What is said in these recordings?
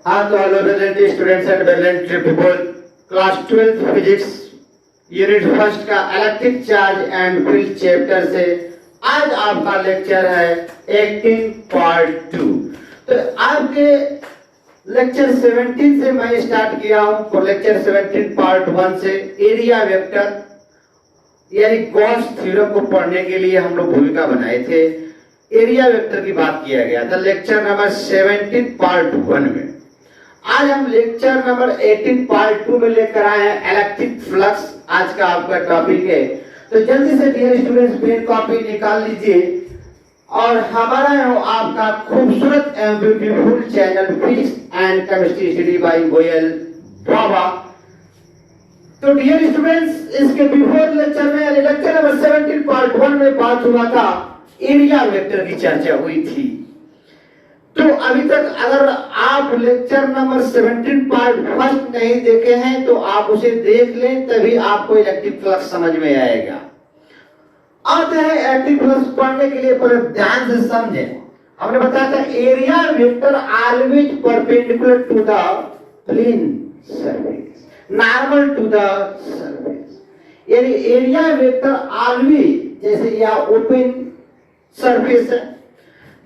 हाँ तो hello present students and present people class 12 physics unit first का electric charge and field chapter से आज आपका लेक्चर है 18 पार्ट 2। तो आपके लेक्चर 17 से मैं स्टार्ट किया हूं। तो लेक्चर 17 पार्ट 1 से एरिया वेक्टर यानी गॉस थ्योरम को पढ़ने के लिए हम लोग भूमिका बनाए थे। एरिया वेक्टर की बात किया गया था लेक्चर नंबर 17 पार्ट 1 में। आज हम लेक्चर नंबर 18 पार्ट 2 में लेकर आए हैं इलेक्ट्रिक फ्लक्स। आज का आपका टॉपिक है, तो जल्दी से डियर स्टूडेंट्स पेन कॉपी निकाल लीजिए और हमारा है आपका खूबसूरत and beautiful channel physics and chemistry study by Goyal Baba. तो डियर स्टूडेंट्स इसके बिफोर लेक्चर में लेक्चर नंबर 17 पार्ट 1 में बात हुआ था, एरिया वेक्टर की चर्चा हुई थी। तो अभी तक अगर आप लेक्चर नंबर 17 पार्ट 1 नहीं देखे हैं तो आप उसे देख लें, तभी आपको इलेक्ट्रिक फ्लक्स समझ में आएगा। आते हैं इलेक्ट्रिक फ्लक्स पढ़ने के लिए, पहले ध्यान से समझें। हमने बताया था area vector always perpendicular to the plane surface, normal to the surface. यानी एरिया वेक्टर ऑलवेज, जैसे यह ओपन सरफेस है,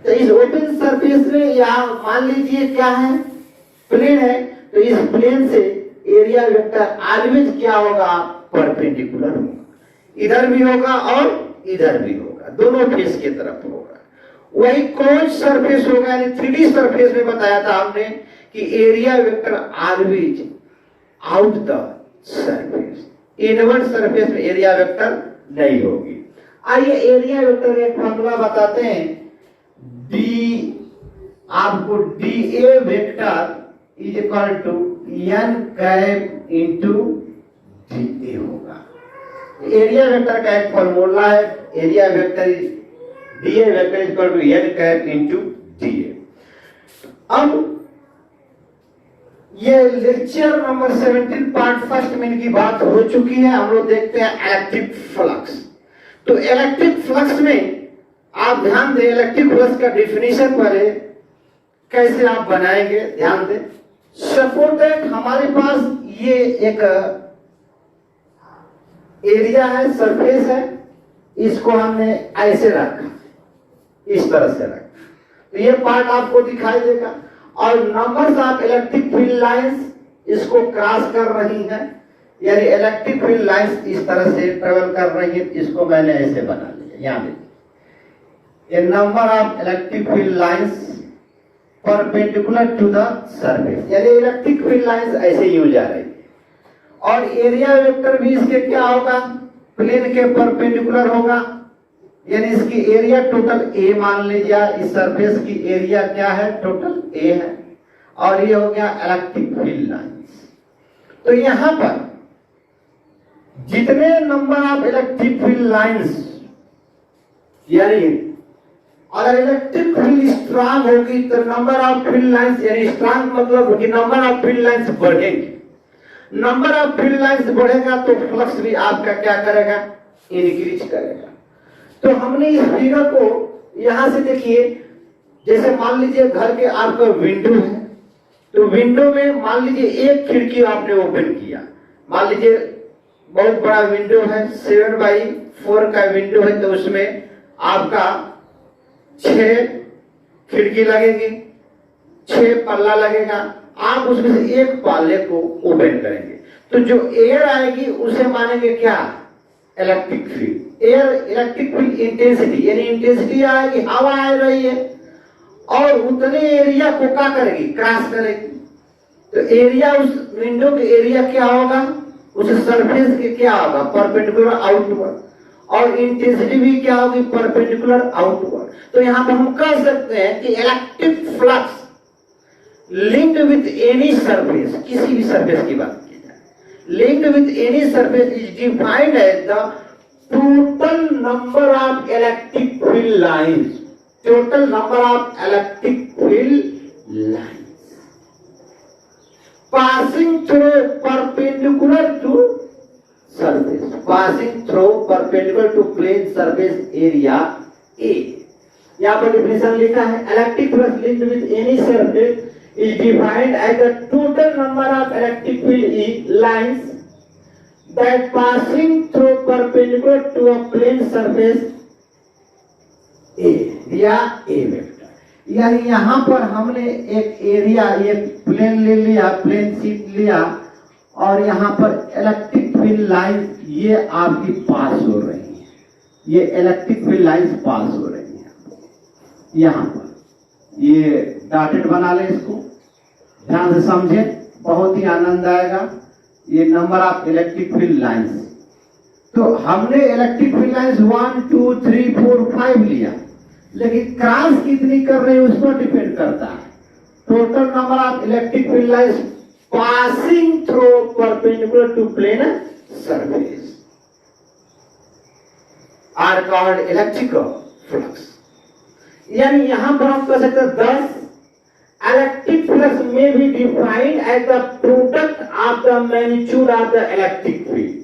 तो इस ओपन सरफेस में यहां मान लीजिए क्या है, प्लेन है, तो इस प्लेन से एरिया वेक्टर ऑलवेज क्या होगा, परपेंडिकुलर होगा। इधर भी होगा और इधर भी होगा, दोनों फेस की तरफ होगा। वही क्लोज सरफेस होगा, यानी 3D सरफेस में बताया था हमने कि area vector always out the surface, inward surface में एरिया वेक्टर नहीं होगी। आइए एरिया वेक्टर एक फॉर्मूला बताते हैं। आपको dA vector is equal to n cap into dA होगा। एरिया वेक्टर का एक फॉर्मूला है, area vector is dA vector is equal to n cap into dA। अब ये लेक्चर नंबर 17 पार्ट फर्स्ट में इनकी बात हो चुकी है। हम लोग देखते हैं इलेक्ट्रिक फ्लक्स। तो इलेक्ट्रिक फ्लक्स में आप ध्यान दें, इलेक्ट्रिक फ्लक्स का डेफिनेशन पहले कैसे आप बनाएंगे, ध्यान दें। सपोज दैट हमारे पास ये एक एरिया है, सरफेस है, इसको हमने ऐसे रखा, इस तरह से रखा, तो ये पार्ट आपको दिखाई देगा और numbers of electric field lines इसको क्रॉस कर रही हैं, यानी इलेक्ट्रिक फील्ड लाइंस इस तरह से ट्रेवल कर रही है। इसको मैंने ऐसे बना लिया, यहां देखिए a number of electric field lines perpendicular to the surface, यानी इलेक्ट्रिक फील्ड लाइंस ऐसे यूज आ रही है। और एरिया वेक्टर भी इसके क्या होगा, प्लेन के परपेंडिकुलर होगा, यानी इसकी एरिया टोटल A मान लीजिए। इस सरफेस की एरिया क्या है, टोटल A है, और ये हो गया इलेक्ट्रिक फील्ड लाइंस। तो यहां पर जितने number of electric field lines, यानी अगर इलेक्ट्रिक फील्ड स्ट्रांग होगी तो नंबर ऑफ फील्ड लाइंस, यानी स्ट्रांग मतलब कि नंबर ऑफ फील्ड लाइंस बढ़ेंगे। नंबर ऑफ फील्ड लाइंस बढ़ेगा तो फ्लक्स भी आपका क्या करेगा, इंक्रीज करेगा। तो हमने इस फिगर को यहां से देखिए, जैसे मान लीजिए घर के आपका विंडो है, तो विंडो में मान लीजिए एक खिड़की आपने ओपन किया, मान लीजिए बहुत बड़ा विंडो है, 7x4 का विंडो है, तो उसमें आपका 6 खिड़की लगेगी, 6 पल्ला लगेगा। आप उसमें से एक पाले को ओपन करेंगे तो जो एयर आएगी उसे मानेंगे क्या, electric field. Air electric field intensity, यानी इंटेंसिटी आएगी, हवा आ रही है और उतने एरिया को क्या करेगी, क्रॉस करेगी। तो एरिया उस विंडो के एरिया क्या होगा, उस सरफेस के क्या होगा, परपेंडिकुलर आउटवर्ड, और इंटेंसिटी भी क्या होगी, परपेंडिकुलर आउटवर्ड। तो यहां पर हम कह सकते हैं कि electric flux linked with any surface, किसी भी सरफेस की बात की जाए, linked with any surface is defined as the total number of electric field lines, total number of electric field lines passing through perpendicular to surface, passing through perpendicular to plane surface area A। यहाँ पर definition लिखा है, electric flux linked with any surface is defined as the total number of electric field E lines that passing through perpendicular to a plane surface A या A vector. यानी यहाँ पर हमने एक एरिया, एक प्लेन ले लिया, प्लेन शीट लिया और यहाँ पर इलेक्ट्रिक फील्ड लाइन ये आपकी पास हो रही है, ये इलेक्ट्रिक फील्ड लाइंस पास हो रही है। यहाँ पर ये डॉटेड बना ले, इसको ध्यान से समझे, बहुत ही आनंद आएगा। ये number of electric field lines, तो हमने इलेक्ट्रिक फील्ड लाइंस 1 2 3 4 5 लिया, लेकिन क्रॉस कितनी कर रहे हैं उस पर डिपेंड करता है। Total number of electric field lines passing through perpendicular to plane surface are called electrical flux. यानी यहां पर हम कह सकते हैं 10 इलेक्ट्रिक फ्लक्स में भी defined as the product of the magnitude of the electric field,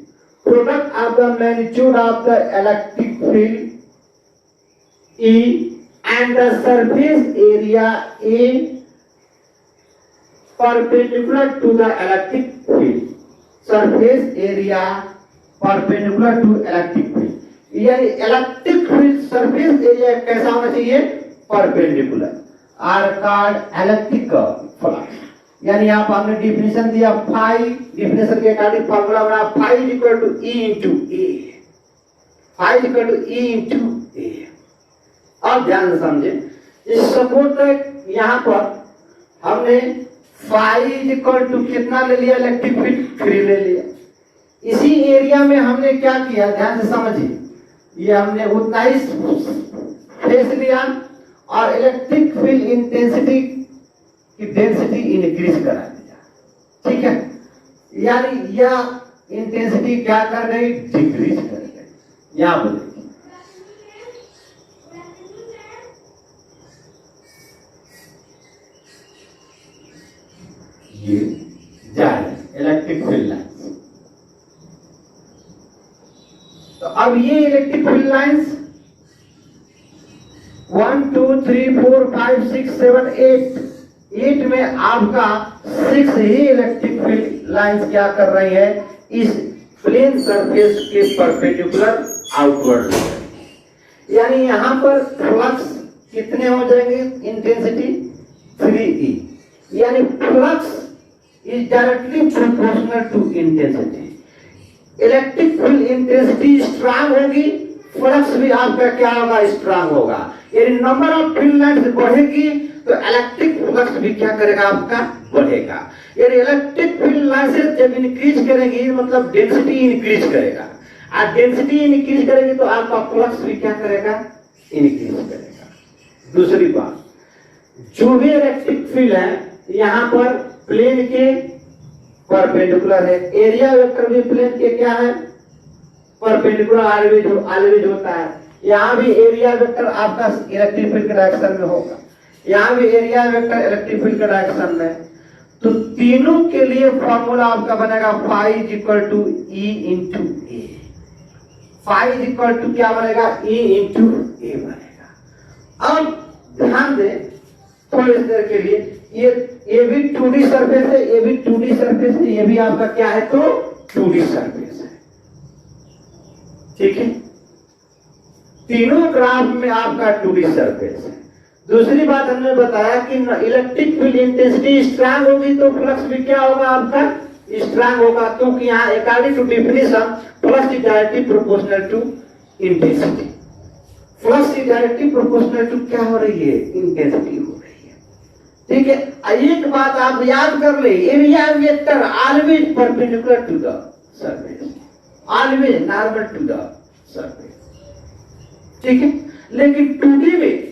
product of the magnitude of the electric field E and the surface area A perpendicular to the electric field, surface area perpendicular to electric field। यानी electric field surface area कैसा होना चाहिए, perpendicular, are called electrical flux. यानी यहाँ पर हमने definition दिया, phi definition के अकॉर्डिंग फॉर्मूला बना, phi is equal to E into A, phi is equal to E into A. अब ध्यान से समझे, इस सपोर्ट तक यहाँ पर हमने फाई इज इक्वल टू कितना ले लिया, इलेक्ट्रिक फील्ड 3 ले लिया। इसी एरिया में हमने क्या किया, ध्यान से समझिए, ये हमने उतना ही फेस लिया और इलेक्ट्रिक फील्ड इंटेंसिटी की डेंसिटी इंक्रीज करा दिया, ठीक है। यानी यह इंटेंसिटी क्या कर गई, डिक्रीज कर गई। यहां बोले ये जा रहे इलेक्ट्रिक फील्ड लाइंस। तो अब ये इलेक्ट्रिक फील्ड लाइंस 1 2 3 4 5 6 7 8 में आपका 6 ही इलेक्ट्रिक फील्ड लाइंस क्या कर रही है, इस प्लेन सरफेस के परपेंडिकुलर आउटवर्ड। यानी यहां पर फ्लक्स कितने हो जाएंगे, इंटेंसिटी 3E। यानी flux is directly proportional to intensity. Electric field intensity strong होगी, फ्लक्स भी आपका क्या होगा, स्ट्रांग होगा। यानी नंबर ऑफ फील्ड लाइंस बढ़ेगी तो इलेक्ट्रिक फ्लक्स भी क्या करेगा, आपका बढ़ेगा। यानी इलेक्ट्रिक फील्ड लाइंस जब इंक्रीज करेगी मतलब डेंसिटी इंक्रीज करेगा, और डेंसिटी इंक्रीज करेगी तो आपका फ्लक्स भी क्या करेगा, इंक्रीज करेगा। दूसरी बात, जो भी इलेक्ट्रिक फील्ड है यहाँ पर प्लेन के परपेंडिकुलर है, एरिया वेक्टर भी प्लेन के क्या है, परपेंडिकुलर ऑलवेज होता है। यहाँ भी एरिया वेक्टर आपका इलेक्ट्रिक फील्ड के डायरेक्शन में होगा, यहाँ भी एरिया वेक्टर इलेक्ट्रिक फील्ड के डायरेक्शन में। तो तीनों के लिए फॉर्मूला आपका बनेगा phi is equal to E into A. Phi is equal to क्या बनेगा, ई इंटू ए बनेगा। अब ध्यान दे थोड़ी देर के लिए, ये भी 2D सरफेस है, ये भी 2D सरफेस है, ये भी आपका क्या है, तो 2D सरफेस है, ठीक है। तीनों ग्राफ में आपका 2D सरफेस है। दूसरी बात हमने बताया कि इलेक्ट्रिक फील्ड इंटेंसिटी स्ट्रांग होगी तो फ्लक्स भी क्या होगा, आपका स्ट्रांग होगा, क्योंकि यहाँ according to definition flux is directly proportional to intensity. Flux is directly proportional to क्या हो रही है, इंटेंसिटी हो रही है, ठीक है। एक बात आप याद कर ले, area vector always perpendicular to the surface, always normal to the surface, ठीक है। लेकिन 2D में,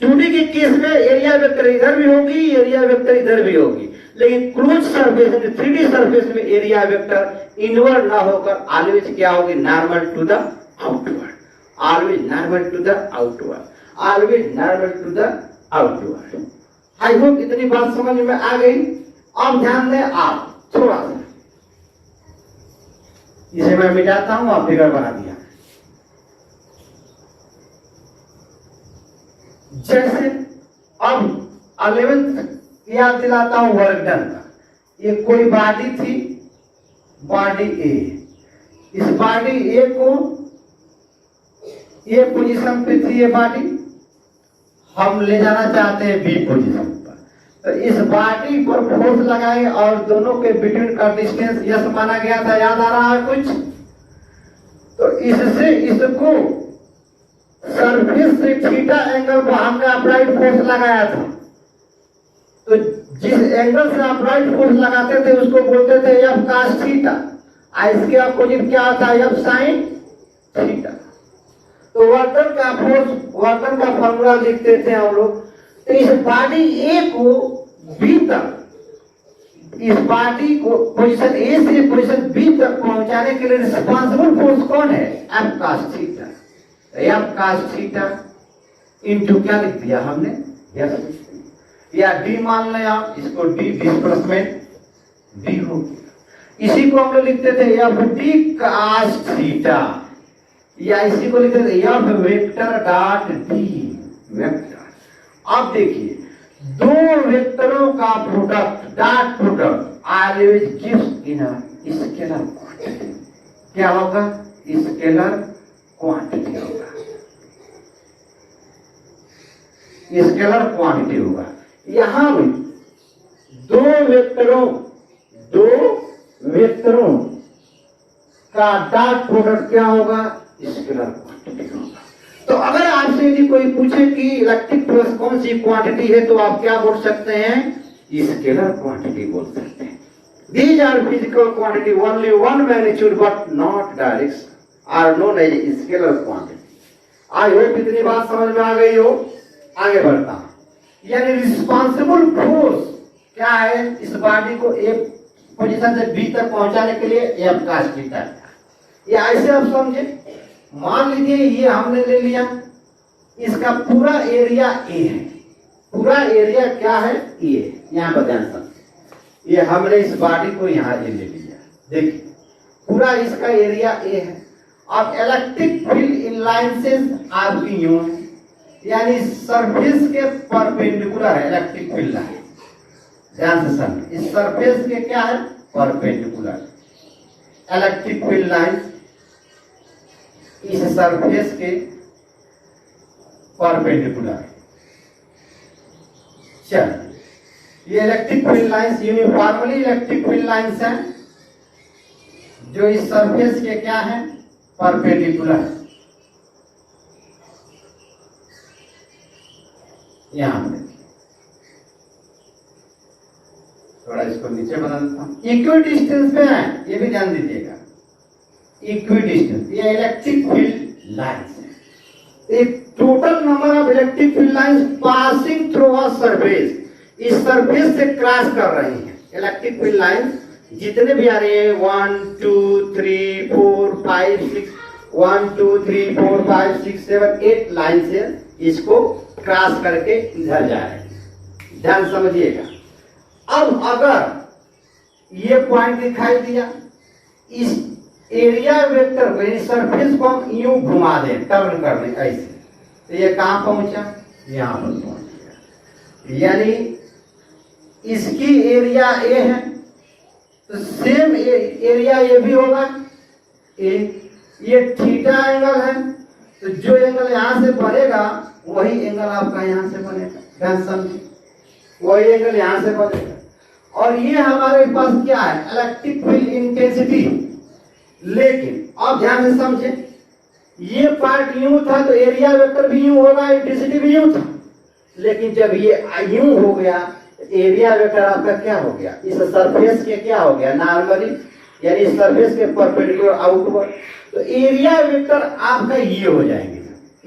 2D के केस में एरिया वेक्टर इधर भी होगी, एरिया वेक्टर इधर भी होगी, लेकिन क्लोज सरफेस 3D सरफेस में एरिया वेक्टर इनवर्ड ना होकर ऑलवेज क्या होगी, normal to the outward, always normal to the outward, always normal to the outward. I hope इतनी बात समझ में आ गई। अब ध्यान दें आप थोड़ा सा, इसे मैं मिटाता हूं, आप फिगर बना दिया। जैसे अब 11th याद दिलाता हूं वर्क डन का। ये कोई बॉडी थी, बॉडी ए, इस बॉडी ए को ए पोजीशन पे थी, ये बॉडी हम ले जाना चाहते हैं बी पोजीशन पर, तो इस बॉडी पर फोर्स लगाए और दोनों के बिटवीन का डिस्टेंस यस माना गया था, याद आ रहा है कुछ? तो इससे इसको सरफेस से थीटा एंगल पर हमने अपराइट फोर्स लगाया था। तो जिस एंगल से अपराइट फोर्स लगाते थे उसको बोलते थे एफ कास थीटा, और इसके अपोजिट क्या होता है? F sine theta. तो वर्तन का फोर्स, वर्तन का फॉर्मूला लिखते थे हम लोग। तो इस बॉडी ए को बी तक, इस बॉडी को पोजीशन ए से पोजीशन बी तक पहुंचाने के लिए रिस्पांसिबल फोर्स कौन है? F cos theta. F cos theta into क्या लिख दिया हमने? यस, या डी मान लें आप, इसको डी डिस्प्लेसमेंट डी हो गया। इसी को हम लोग लिखते थे एफ डी कास थीटा, या इसी को लिखते थे F vector dot D vector. अब देखिए दो वेक्टरों का product, dot product always gives in a scalar quantity. क्या होगा? स्केलर क्वांटिटी होगा, स्केलर क्वांटिटी होगा। यहां भी दो वेक्टरों का डॉट प्रोडक्ट क्या होगा? स्केलर क्वांटिटी होगा। तो अगर आपसे यदि कोई पूछे कि इलेक्ट्रिक फोर्स कौन सी क्वांटिटी है, तो आप क्या बोल सकते हैं? स्केलर क्वांटिटी बोल सकते हैं। These are physical quantity, only one magnitude but not direction, are known as scalar quantity. I hope इतनी बात समझ में आ गई हो। आगे बढ़ता हूं। यानी रिस्पांसिबल फोर्स क्या है? इस बॉडी को एक पोजीशन से बी तक पहुंचाने के लिए एफ कास थीटा। ये ऐसे आप समझे, मान लीजिए ये हमने ले लिया, इसका पूरा एरिया ए है, पूरा एरिया क्या है? ए। यहां पर ध्यान समझ, ये हमने इस बॉडी को यहां ले लिया, देखिए पूरा इसका एरिया ए है। अब इलेक्ट्रिक फील्ड इन लाइन से आपकी यूं है, यानी सरफेस के परपेंडिकुलर है इलेक्ट्रिक फील्ड लाइन। ध्यान से समझ, इस सरफेस के क्या है? परपेंडिकुलर इलेक्ट्रिक फील्ड लाइन इस सरफेस के परपेंडिकुलर। चल, ये electric field lines uniformly electric field lines हैं जो इस सरफेस के क्या है? परपेंडिकुलर। यहां पे थोड़ा इसको नीचे बना देता हूं। इक्वी डिस्टेंस पे है, ये भी ध्यान दीजिएगा। इक्वी डिस्टेंस, ये इलेक्ट्रिक फील्ड लाइंस है। एक total number of electric field lines passing through a surface, इस सरफेस से क्रॉस कर रही हैं इलेक्ट्रिक फील्ड लाइंस जितने भी आ रहे हैं 1 2 3 4 5 6 1 2 3 4 5 6 7 8 लाइन से इसको क्रॉस करके इधर जा रहे हैं। ध्यान समझिएगा। अब अगर ये पॉइंट दिखाई दिया, इस एरिया वेक्टर को, इस सरफेस को हम यूं घुमा दें, टर्न कर दें ऐसे, तो ये कहां पहुंचा? यहां पर पहुंच गया। यानी इसकी एरिया ए है, तो सेम एरिया ये भी होगा ए। ये थीटा एंगल है, तो जो एंगल यहां से बनेगा वही एंगल आपका यहां से बनेगा। ध्यान समझिए, वही एंगल यहां से बनेगा। और ये हमारे पास क्या है? Electric field intensity. लेकिन अब ध्यान से समझे, ये पार्ट यूं था तो एरिया वेक्टर भी यूं होगा, इंटेंसिटी भी यूं था। लेकिन जब ये यूं हो गया, एरिया वेक्टर आपका क्या हो गया? इस सरफेस के क्या हो गया? नॉर्मली, यानी इस सरफेस के परपेंडिकुलर आउटवर्ड। तो एरिया वेक्टर आपका ये हो जाएंगे,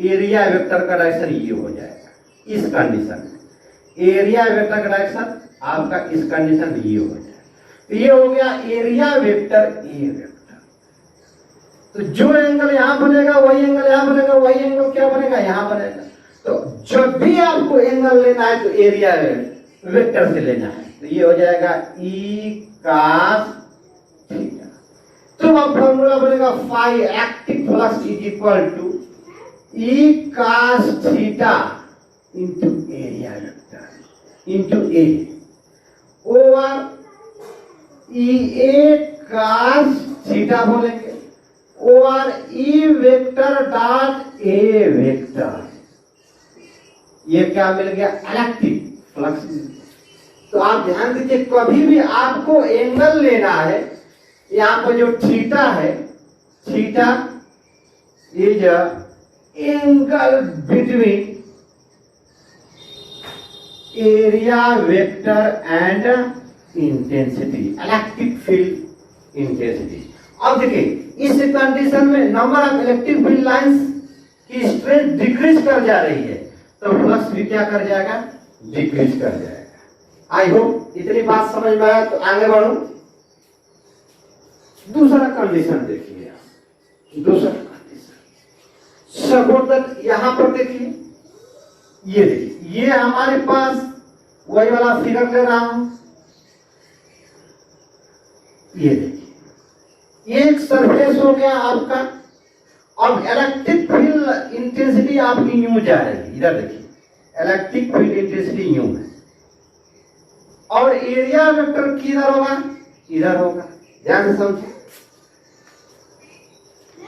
एरिया वेक्टर का डायरेक्शन ये हो जाएगा इस कंडीशन में। एरिया वेक्टर का डायरेक्शन आपका इस कंडीशन में ये हो जाएगा। तो ये हो गया एरिया वेक्टर ए वेक्टर। तो जो एंगल यहां बनेगा वही एंगल यहां बनेगा, वही एंगल क्या बनेगा? यहां बनेगा। तो जब भी आपको एंगल लेना है तो एरिया वेक्टर से लेना है, तो ये हो जाएगा ई कास थीटा। तो अब फॉर्मूला बनेगा phi active flux is equal to E cos theta into area vector into A. Over E A cos theta बोलेंगे over E vector dot A vector. ये क्या मिल गया? Electric flux. तो आप ध्यान दीजिए, कभी भी आपको एंगल लेना है, यहां पर जो थीटा है, theta is angle between area vector and intensity, electric field intensity. अब देखिए, इस कंडीशन में number of electric field lines की स्ट्रेंथ डिक्रीज कर जा रही है, तो फ्लक्स भी क्या कर जाएगा? डिक्रीज कर जाएगा। आई होप इतनी बात समझ में आया। तो आगे बढ़ो, दूसरा कंडीशन देखिए। दूसरा कंडीशन सपोज दैट, यहां पर देखिए, ये देखिए, ये हमारे पास वही वाला फिगर ले रहा हूं, ये देखिए, एक सरफेस हो गया आपका। अब इलेक्ट्रिक फील्ड इंटेंसिटी आपकी यूं जा रही है, इधर देखिए, इलेक्ट्रिक फील्ड इंटेंसिटी यूं है, और एरिया वेक्टर किधर होगा? इधर होगा। ध्यान से समझिए,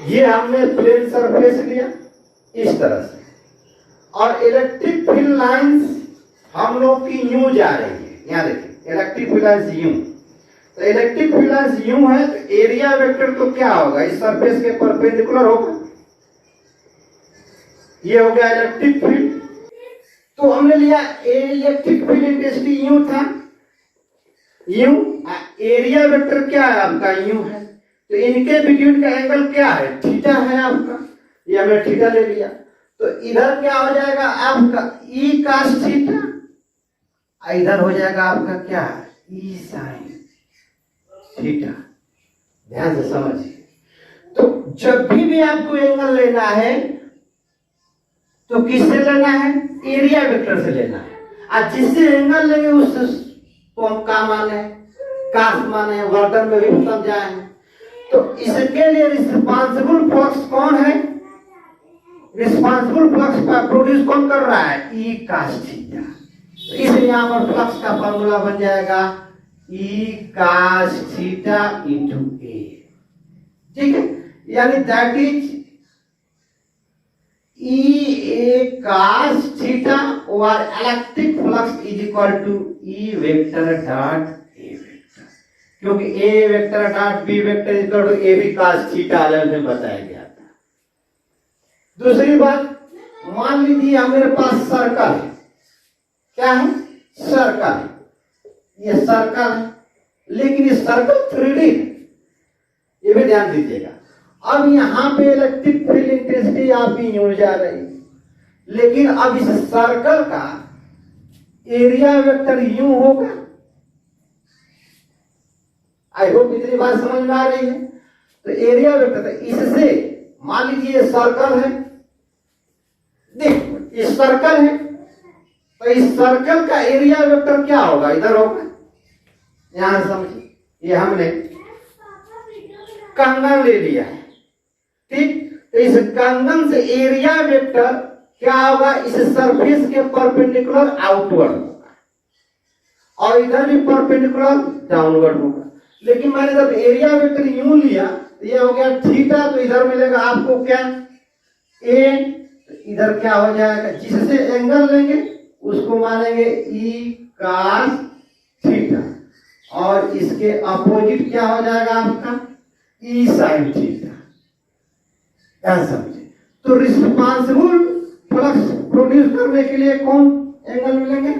ये हमने प्लेन सरफेस लिया इस तरह से, और इलेक्ट्रिक फील्ड लाइंस हम लोग की यूं जा रही है। यहां देखिए, इलेक्ट्रिक फील्ड लाइंस यूं, तो इलेक्ट्रिक फील्ड लाइंस यूं है, तो एरिया वेक्टर तो क्या होगा? इस सरफेस के परपेंडिकुलर होगा। ये हो गया इलेक्ट्रिक फील्ड। तो हमने लिया इलेक्ट्रिक फील्ड इंटेंसिटी यूं था, यूं, एरिया वेक्टर क्या है आपका? यूं है। तो इनके बिटवीन का एंगल क्या है? थीटा है आपका। ये हमने थीटा ले लिया, तो इधर क्या हो जाएगा आपका? ई कास थीटा, इधर हो जाएगा आपका क्या? ई साइन थीटा। ध्यान से समझिए। तो जब भी आपको एंगल लेना है, तो किससे लेना है? एरिया वेक्टर से लेना है। और जिससे एंगल लेंगे उससे तो हम का माने, कास माने, वर्तन में भी समझाए हैं। तो इसके लिए रिस्पांसिबल फ्लक्स कौन है? रिस्पांसिबल फ्लक्स का प्रोड्यूस कौन कर रहा है? ई कास थीटा। तो इसलिए यहां पर फ्लक्स का फॉर्मूला बन जाएगा ई कास थीटा इंटू ए। ठीक है, यानी that is E A cos theta और electric flux is equal to E vector dot A vector, क्योंकि A vector dot B vector is equal to A B cos theta अलग में बताया गया था। दूसरी बात, मान लीजिए मेरे पास सर्कल है। क्या है? सर्कल। ये सर्कल है, लेकिन ये सर्कल 3D है, ये भी ध्यान दीजिएगा। अब यहां पे इलेक्ट्रिक फील्ड इंटेंसिटी आपकी यूं जा रही है, लेकिन अब इस सर्कल का एरिया वेक्टर यूं होगा। आई होप इतनी बात समझ में आ रही है। तो एरिया वेक्टर, इससे मान लीजिए सर्कल है, देखो ये सर्कल है, तो इस सर्कल का एरिया वेक्टर क्या होगा? इधर होगा। यहां समझिए, ये हमने कंगन ले लिया है, ठीक। तो इस कंगन से एरिया वेक्टर क्या होगा? इस सरफेस के परपेंडिकुलर आउटवर्ड होगा, और इधर भी परपेंडिकुलर डाउनवर्ड होगा। लेकिन मैंने जब एरिया वेक्टर यूं लिया, तो ये हो गया थीटा, तो इधर मिलेगा आपको क्या? ए। इधर क्या हो जाएगा? जिससे एंगल लेंगे उसको मानेंगे ई कास थीटा, और इसके अपोजिट क्या हो जाएगा आपका? ई साइन थीटा। ऐसा समझे। तो रिस्पांसिबल फ्लक्स प्रोड्यूस करने के लिए कौन एंगल मिलेंगे?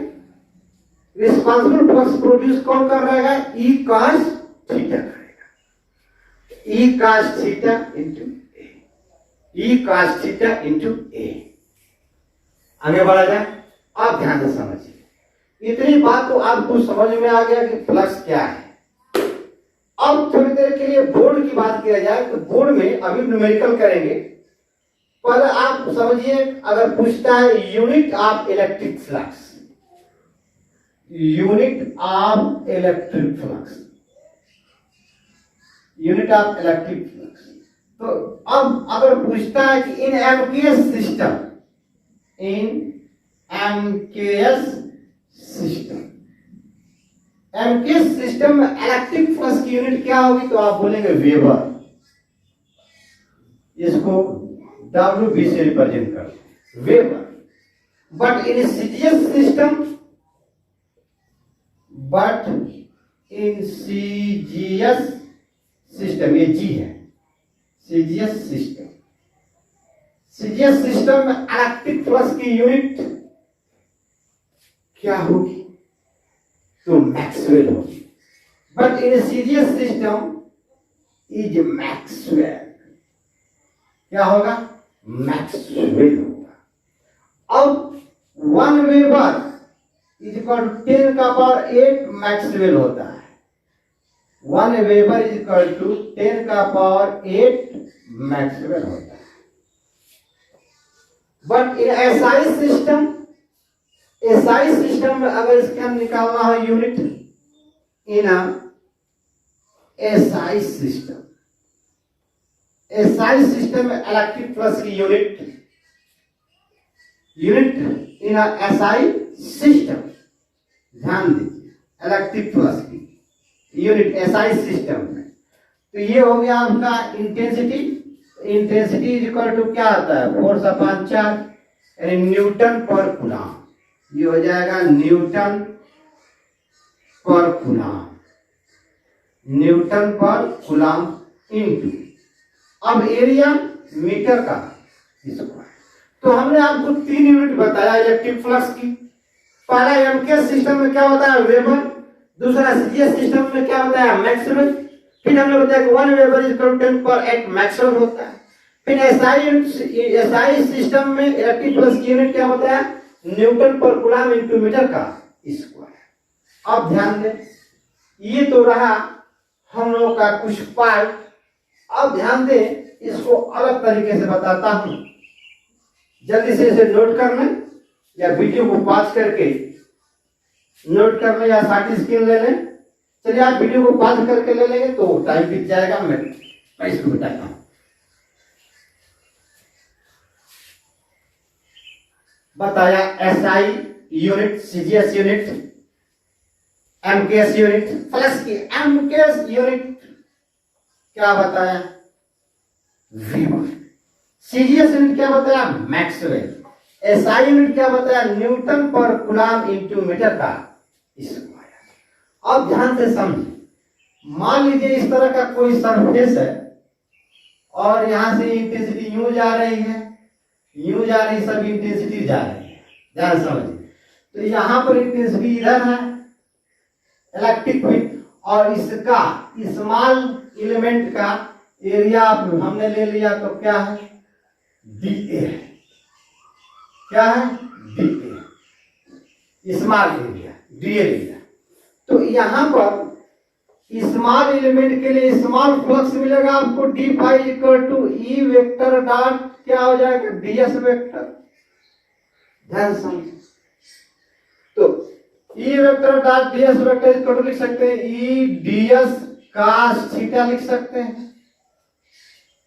रिस्पांसिबल फ्लक्स प्रोड्यूस कौन कर रहेगा? ई कास थीटा करेगा। ई कास थीटा इंटू ए, ई कास थीटा इंटू ए। आगे बढ़ा जाए। आप ध्यान से समझिए, इतनी बात तो आपको समझ में आ गया कि फ्लक्स क्या है। अब थोड़ी देर के लिए बोर्ड की बात किया जाए, तो बोर्ड में अभी न्यूमेरिकल करेंगे। पहले आप समझिए, अगर पूछता है unit of electric flux, unit of electric flux, unit of electric flux, तो अब अगर पूछता है कि इन एमकेएस सिस्टम, इन एमकेएस सिस्टम, एमकेएस सिस्टम में इलेक्ट्रिक फ्लक्स की यूनिट क्या होगी, तो आप बोलेंगे वेबर। इसको WB से रिप्रेजेंट करते हैं, weber. But in CGS system, ये जी है, सीजीएस सिस्टम में इलेक्ट्रिक फ्लक्स की यूनिट क्या होगी, तो मैक्सवेल होगी। But in CGS system is Maxwell, क्या होगा, मैक्सवेल होगा। अब 1 वेबर इज इक्वल टू 10 का पावर 8 मैक्सवेल होता है। 1 वेबर इज इक्वल टू 10 का पावर 8 मैक्सवेल होता है। बट इन एसआई सिस्टम में अगर इसका निकालना है यूनिट, इन एसआई सिस्टम में इलेक्ट्रिक फ्लक्स की यूनिट इन एसआई सिस्टम, ध्यान दीजिए, इलेक्ट्रिक फ्लक्स की यूनिट एसआई सिस्टम में, तो ये हो गया आपका इंटेंसिटी इज इक्वल टू क्या आता है, फोर्स अपॉन चार्ज, यानी न्यूटन पर कूलम। ये हो जाएगा न्यूटन पर कूलम इनटू, अब एरिया मीटर का स्क्वायर। तो हमने आपको 3 यूनिट बताया इलेक्ट्रिक फ्लक्स की। पहला एमकेएस सिस्टम में क्या होता है, वेबर। दूसरा सीजीएस सिस्टम में क्या होता है, मैक्सवेल। फिर हमने बताया कि 1 वेबर इज इक्वल टू 10 पर 8 मैक्सवेल होता है। फिर एसआई सिस्टम में इलेक्ट्रिक फ्लक्स की यूनिट क्या होता है, न्यूटन पर कूलम इनटू मीटर का स्क्वायर। अब ध्यान दें, ये तो रहा हम लोग का कुछ पार्ट। अब ध्यान दें, इसको अलग तरीके से बताता हूं, जल्दी से इसे नोट कर लें, या वीडियो को पॉज करके नोट कर लें, या साथ स्क्रीन ले लें। चलिए आप वीडियो को पॉज करके ले लेंगे तो टाइम बीत जाएगा। मैं इसको बताता हूं। बताया SI unit, CGS unit, MKS unit, flux की एमकेएस यूनिट क्या बताया, वेबर। सीजीएस यूनिट क्या बताया, मैक्सवेल। एसआई यूनिट क्या बताया, न्यूटन पर कूलम इनटू मीटर का स्क्वायर। अब ध्यान से समझिए, मान लीजिए इस तरह का कोई सरफेस है और यहां से इंटेंसिटी यूं जा रही है, यूं जा रही, सब इंटेंसिटी जा रही है, ध्यान समझिए। तो यहां पर इंटेंसिटी इधर है इलेक्ट्रिक फील्ड, और इसका स्मॉल एलिमेंट का एरिया हमने ले लिया, तो क्या है, डीए है। क्या है, डीए, स्मॉल एरिया, डीए लिया। तो यहां पर स्मॉल एलिमेंट के लिए स्मॉल फ्लक्स मिलेगा आपको, d phi equal to E vector dot क्या हो जाएगा, डीएस वेक्टर। ध्यान समझिए, तो E vector dot d s vector equal to लिख सकते हैं ई डीएस cos थीटा लिख सकते हैं।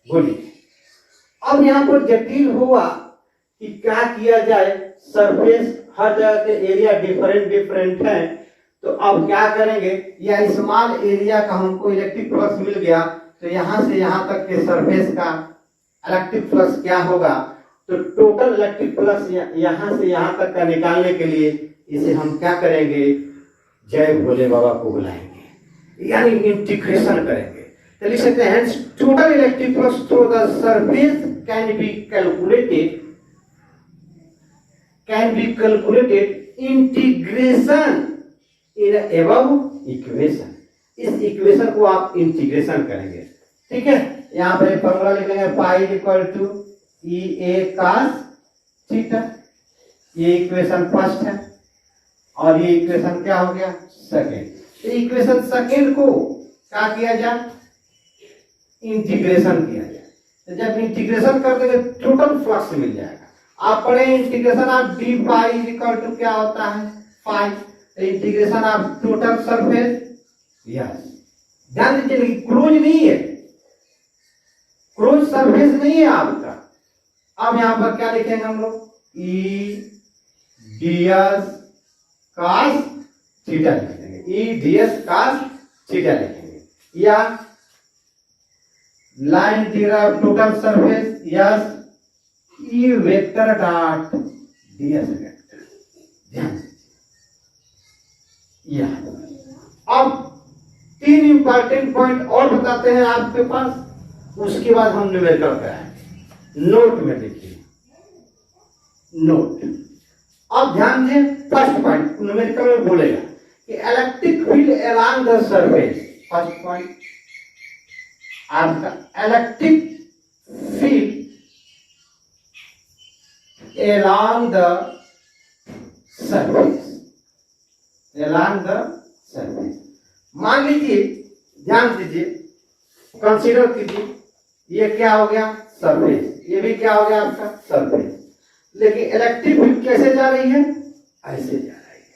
बोलिए, अब यहां पर जटिल हुआ कि क्या किया जाए, सरफेस हर जगह के एरिया डिफरेंट है, तो अब क्या करेंगे, या स्मॉल एरिया का हमको इलेक्ट्रिक फ्लक्स मिल गया, तो यहां से यहां तक के सरफेस का इलेक्ट्रिक फ्लक्स क्या होगा, तो टोटल इलेक्ट्रिक फ्लक्स यहां से यहां तक का निकालने के लिए इसे हम क्या करेंगे, जय भोले बाबा को बुलाएंगे, यानी इंटीग्रेशन करेंगे। तो लिख सकते हैं total electric flux through the surface can be calculated integration in above equation. इस इक्वेशन को आप इंटीग्रेशन करेंगे, ठीक है। यहां पर एक फॉर्मूला लिख लेंगे, pi equal to E A cos theta. ये इक्वेशन फर्स्ट है और ये इक्वेशन क्या हो गया, सेकेंड। तो इक्वेशन सेकेंड को क्या किया जाए, इंटीग्रेशन किया जाए। तो जब इंटीग्रेशन कर देंगे टोटल फ्लक्स मिल जाएगा। आप पढ़े integration of d phi equal to क्या होता है, phi. Integration of total surface, yes. ध्यान दीजिए, क्लोज नहीं है, क्लोज सरफेस नहीं है आपका। अब यहां पर क्या लिखेंगे हम लोग, ई डीएस cos थीटा लिख देंगे, E D S cos theta लिखेंगे, या line integral total surface yes E vector dot d s vector. ध्यान दीजिए, अब 3 इंपॉर्टेंट पॉइंट और बताते हैं आपके पास, उसके बाद हम न्यूमेरिकल कराएंगे। नोट में देखिए, नोट। अब ध्यान दें, फर्स्ट पॉइंट न्यूमेरिकल में बोलेगा कि electric field along the surface. First point आपका electric field along the surface, along the surface। मान लीजिए, ध्यान दीजिए, कंसीडर कीजिए, ये क्या हो गया सरफेस, ये भी क्या हो गया आपका सरफेस, लेकिन इलेक्ट्रिक फील्ड कैसे जा रही है, ऐसे जा रही है,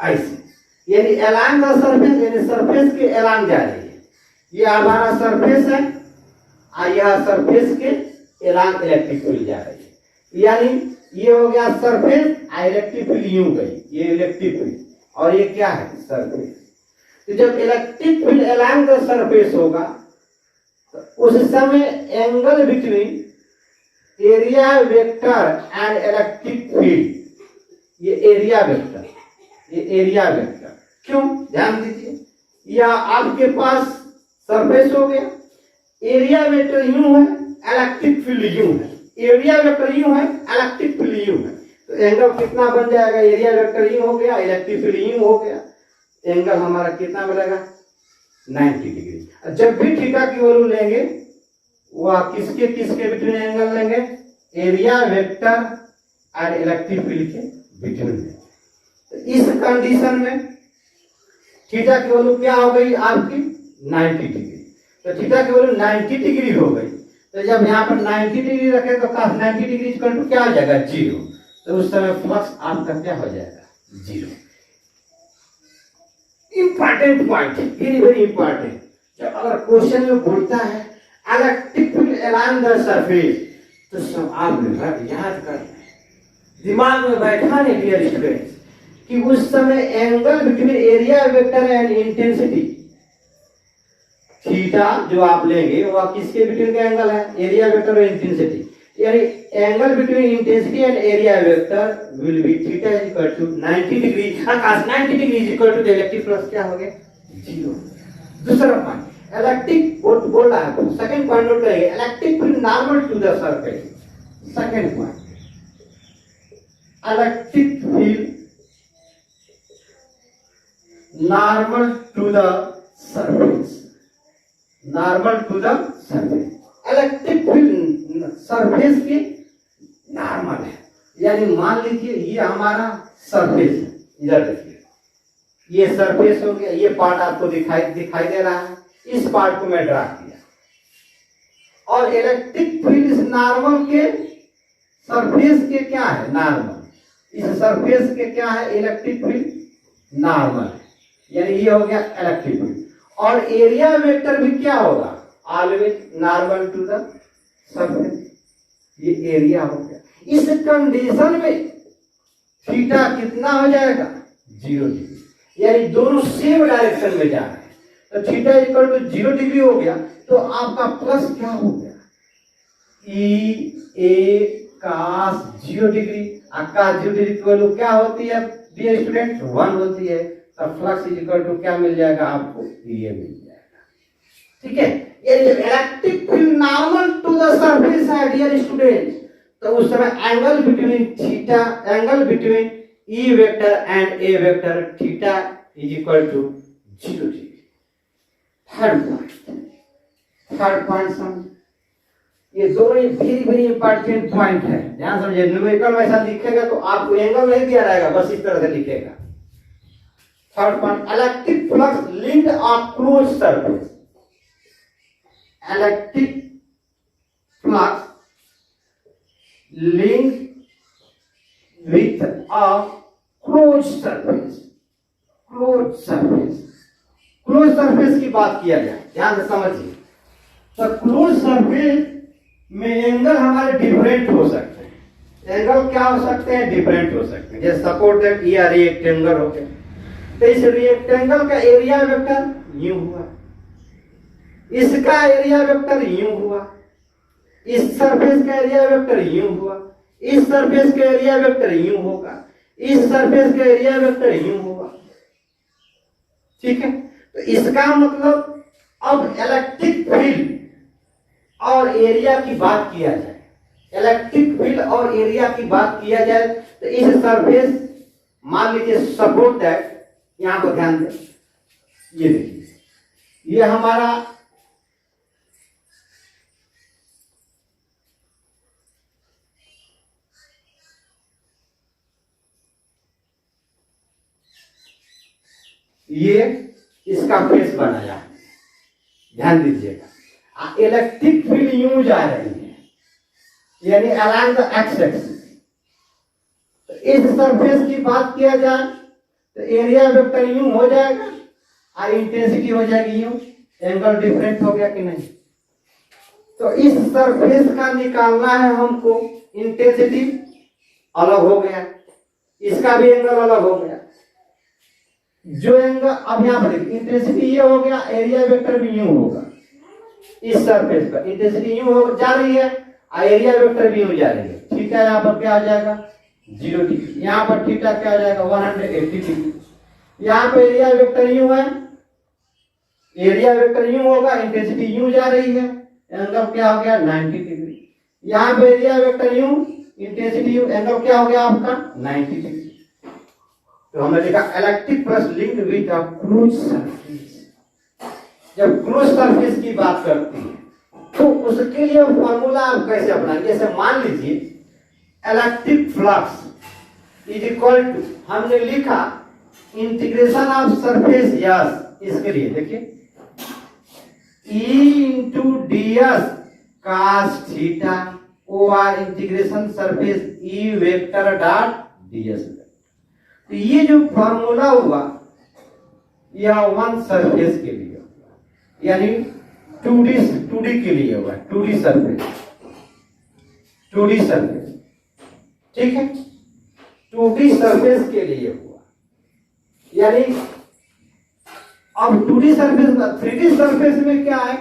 ऐसे, यानी along the surface, यानी सरफेस के along जा रही है। ये हमारा सरफेस है, यह सरफेस के along इलेक्ट्रिक फील्ड जा रही है, यानी ये हो गया सरफेस, इलेक्ट्रिक फील्ड यूं गई, ये इलेक्ट्रिक फील्ड, और ये क्या है सरफेस। तो जब electric field along the surface होगा तो उस समय angle between area vector and electric field, ये एरिया वेक्टर, ये एरिया वेक्टर, क्यों, ध्यान दीजिए, या आपके पास सरफेस हो गया, एरिया वेक्टर यूं है, इलेक्ट्रिक फील्ड यूं है, एरिया वेक्टर यूं है, इलेक्ट्रिक फील्ड यूं है, तो एंगल कितना बन जाएगा, एरिया वेक्टर यूं हो गया, इलेक्ट्रिक फील्ड यूं हो गया, एंगल हमारा कितना मिलेगा 90 डिग्री। जब भी थीटा की वैल्यू लेंगे वो किसके किसके बिटवीन एंगल लेंगे, एरिया वेक्टर और इलेक्ट्रिक फील्ड के बिटवीन में। तो इस कंडीशन में थीटा की वैल्यू क्या हो गई आपकी 90 डिग्री, तो थीटा की वैल्यू 90 डिग्री हो गई। तो जब यहाँ पर 90 डिग्री रखे तो 90 डिग्री इक्वल टू क्या हो जाएगा 0, तो उस समय फ्लक्स आपका क्या हो जाएगा 0। Important point, very very important, जब अगर क्वेश्चन में बोलता है electric field along the surface, तो सब आप याद कर, दिमाग में बैठाने डियर स्टूडेंट्स, कि उस समय angle between area vector and intensity theta जो आप लेंगे वो किसके बिटवीन का एंगल है, एरिया वेक्टर और इंटेंसिटी, यानी angle between intensity and area vector will be theta is equal to 90 degree, और 90 degree is equal to the electric flux क्या हो गया 0। दूसरा पॉइंट इलेक्ट्रिक बोल रहा है, सेकंड पॉइंट नोट करेंगे, electric field normal to the surface. Second point, electric field normal to the surface, normal to the surface, electric field surface के normal है, यानी मान लीजिए ये हमारा सरफेस है, इधर देखिए ये सरफेस हो गया, ये पार्ट आपको दिखाई दे रहा है, इस पार्ट को मैं ड्रा किया, और इलेक्ट्रिक फील्ड इस नॉर्मल के सरफेस के क्या है नॉर्मल, इस सरफेस के क्या है इलेक्ट्रिक फील्ड नॉर्मल है, यानी ये हो गया इलेक्ट्रिक फील्ड, और एरिया वेक्टर भी क्या होगा always normal to the surface, ये एरिया हो गया। इस कंडीशन में थीटा कितना हो जाएगा 0 डिग्री, यानी दोनों सेम डायरेक्शन में जा रहे हैं, तो थीटा इक्वल टू 0 डिग्री हो गया, तो आपका प्लस क्या हो गया ई A cos 0 degree, cos 0 degree की वैल्यू क्या होती है डियर स्टूडेंट 1 होती है, तो फ्लक्स इज इक्वल टू क्या मिल जाएगा आपको ये मिल जाएगा, ठीक है। Electric field normal to the surface है डियर स्टूडेंट, तो उस समय angle between theta, angle between E vector and A vector theta is equal to 0 degree. Third point समझ, ये दोनों वेरी वेरी इंपॉर्टेंट पॉइंट है, ध्यान समझिए। न्यूमेरिकल में ऐसा लिखेगा तो आपको एंगल नहीं दिया रहेगा, बस इस तरह से लिखेगा। Third point, electric flux linked on close surface, electric flux linked with a close surface, close surface, close surface की बात किया गया, ध्यान से समझिए। तो क्लोज सरफेस में एंगल हमारे डिफरेंट हो सकते हैं, एंगल क्या हो सकते हैं डिफरेंट हो सकते हैं, जैसे सपोज दैट ये रेक्टेंगल हो गया, तो इस रेक्टेंगल का एरिया वेक्टर यूं हुआ, इसका एरिया वेक्टर यूं हुआ, इस सरफेस का एरिया वेक्टर यूं हुआ, इस सरफेस का एरिया वेक्टर यूं होगा, इस सरफेस का एरिया वेक्टर यूं होगा। ठीक है, तो इसका मतलब अब इलेक्ट्रिक फील्ड और एरिया की बात किया जाए, इलेक्ट्रिक फील्ड और एरिया की बात किया जाए तो इस सरफेस मान लीजिए सपोर्ट दैट, यहां पर ध्यान दें, ये देखिए, ये हमारा ये इसका फेस बनाया, ध्यान दीजिएगा। इलेक्ट्रिक फील्ड यूं जा रही है, यानी अलांग द एक्स एक्सिस। तो इस सरफेस की बात किया जाए तो एरिया वेक्टर यूं हो जाएगा और इंटेंसिटी हो जाएगी यूं। एंगल डिफरेंट हो गया कि नहीं? तो इस सरफेस का निकालना है हमको, इंटेंसिटी अलग हो गया, इसका भी एंगल अलग हो गया। जो एंगल अब यहां पर इंटेंसिटी ये हो गया, एरिया वेक्टर भी यूं होगा, इस सरफेस पर इंटेंसिटी यूं हो जा रही है और एरिया वेक्टर भी यूं जा रही है। थीटा यहां पर क्या आ जाएगा 0 डिग्री, यहां पर थीटा क्या आ जाएगा 180 डिग्री। यहां पर एरिया वेक्टर यूं है, एरिया वेक्टर यूं होगा, इंटेंसिटी यूं जा रही है, एंगल क्या हो गया 90 डिग्री। यहां पर एरिया वेक्टर यूं, इंटेंसिटी यूं, एंगल क्या हो गया आपका 90 डिग्री। तो हमने लिखा electric plus linked with a close surface. जब क्लोज सरफेस की बात करते हैं तो उसके लिए फॉर्मूला आप कैसे अपनाएंगे? जैसे मान लीजिए electric flux is equal to, हमने लिखा इंटीग्रेशन ऑफ सरफेस यस, इसके लिए देखिए E into ds cos theta over integration surface E vector dot ds। तो ये जो फॉर्मूला हुआ यह वन सरफेस के लिए, यानी 2D के लिए हुआ, 2D सरफेस, ठीक है, 2D सरफेस के लिए हुआ। यानी अब 2D सरफेस, 3D सरफेस में क्या है,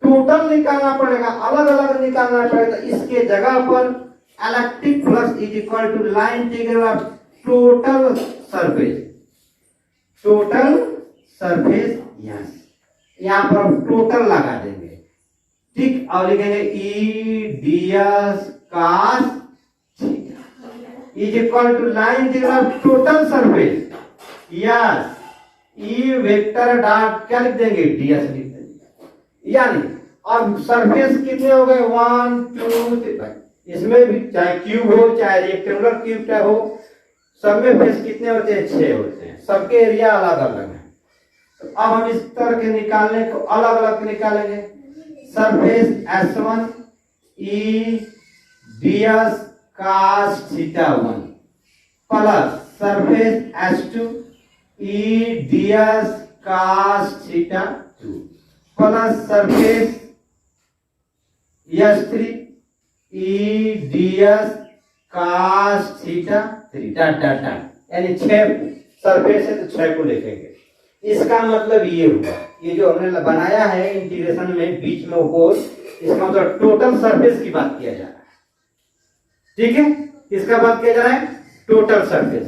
टोटल निकालना पड़ेगा, अलग अलग निकालना पड़ेगा। इसके जगह पर electric flux is equal to line integral of total surface yes, यहां पर हम टोटल लगा देंगे, ठीक, और लिखेंगे E ds cos theta is equal to line integral of total surface yes E vector dot क्या लिख देंगे ds लिख देंगे। यानी अब सरफेस कितने हो गए 1 2 3, इसमें भी चाहे क्यूब हो चाहे रेक्टेंगुलर क्यूब का हो, सब में फेस कितने होते हैं 6 होते हैं, सबके एरिया अलग अलग है। तो अब हम इस तरह के निकालने को अलग अलग निकालेंगे। Surface S1 E ds cos theta 1 plus surface S2 E ds cos theta 2 plus surface S3 E ds cos theta 3 dot dot dot, यानी 6 सरफेस है तो 6 को लिखेंगे। इसका मतलब ये हुआ, ये जो हमने बनाया है इंटीग्रेशन में बीच में होल, इसका मतलब टोटल सरफेस की बात किया जा रहा है, ठीक है, इसका बात किया जा रहा है टोटल सरफेस।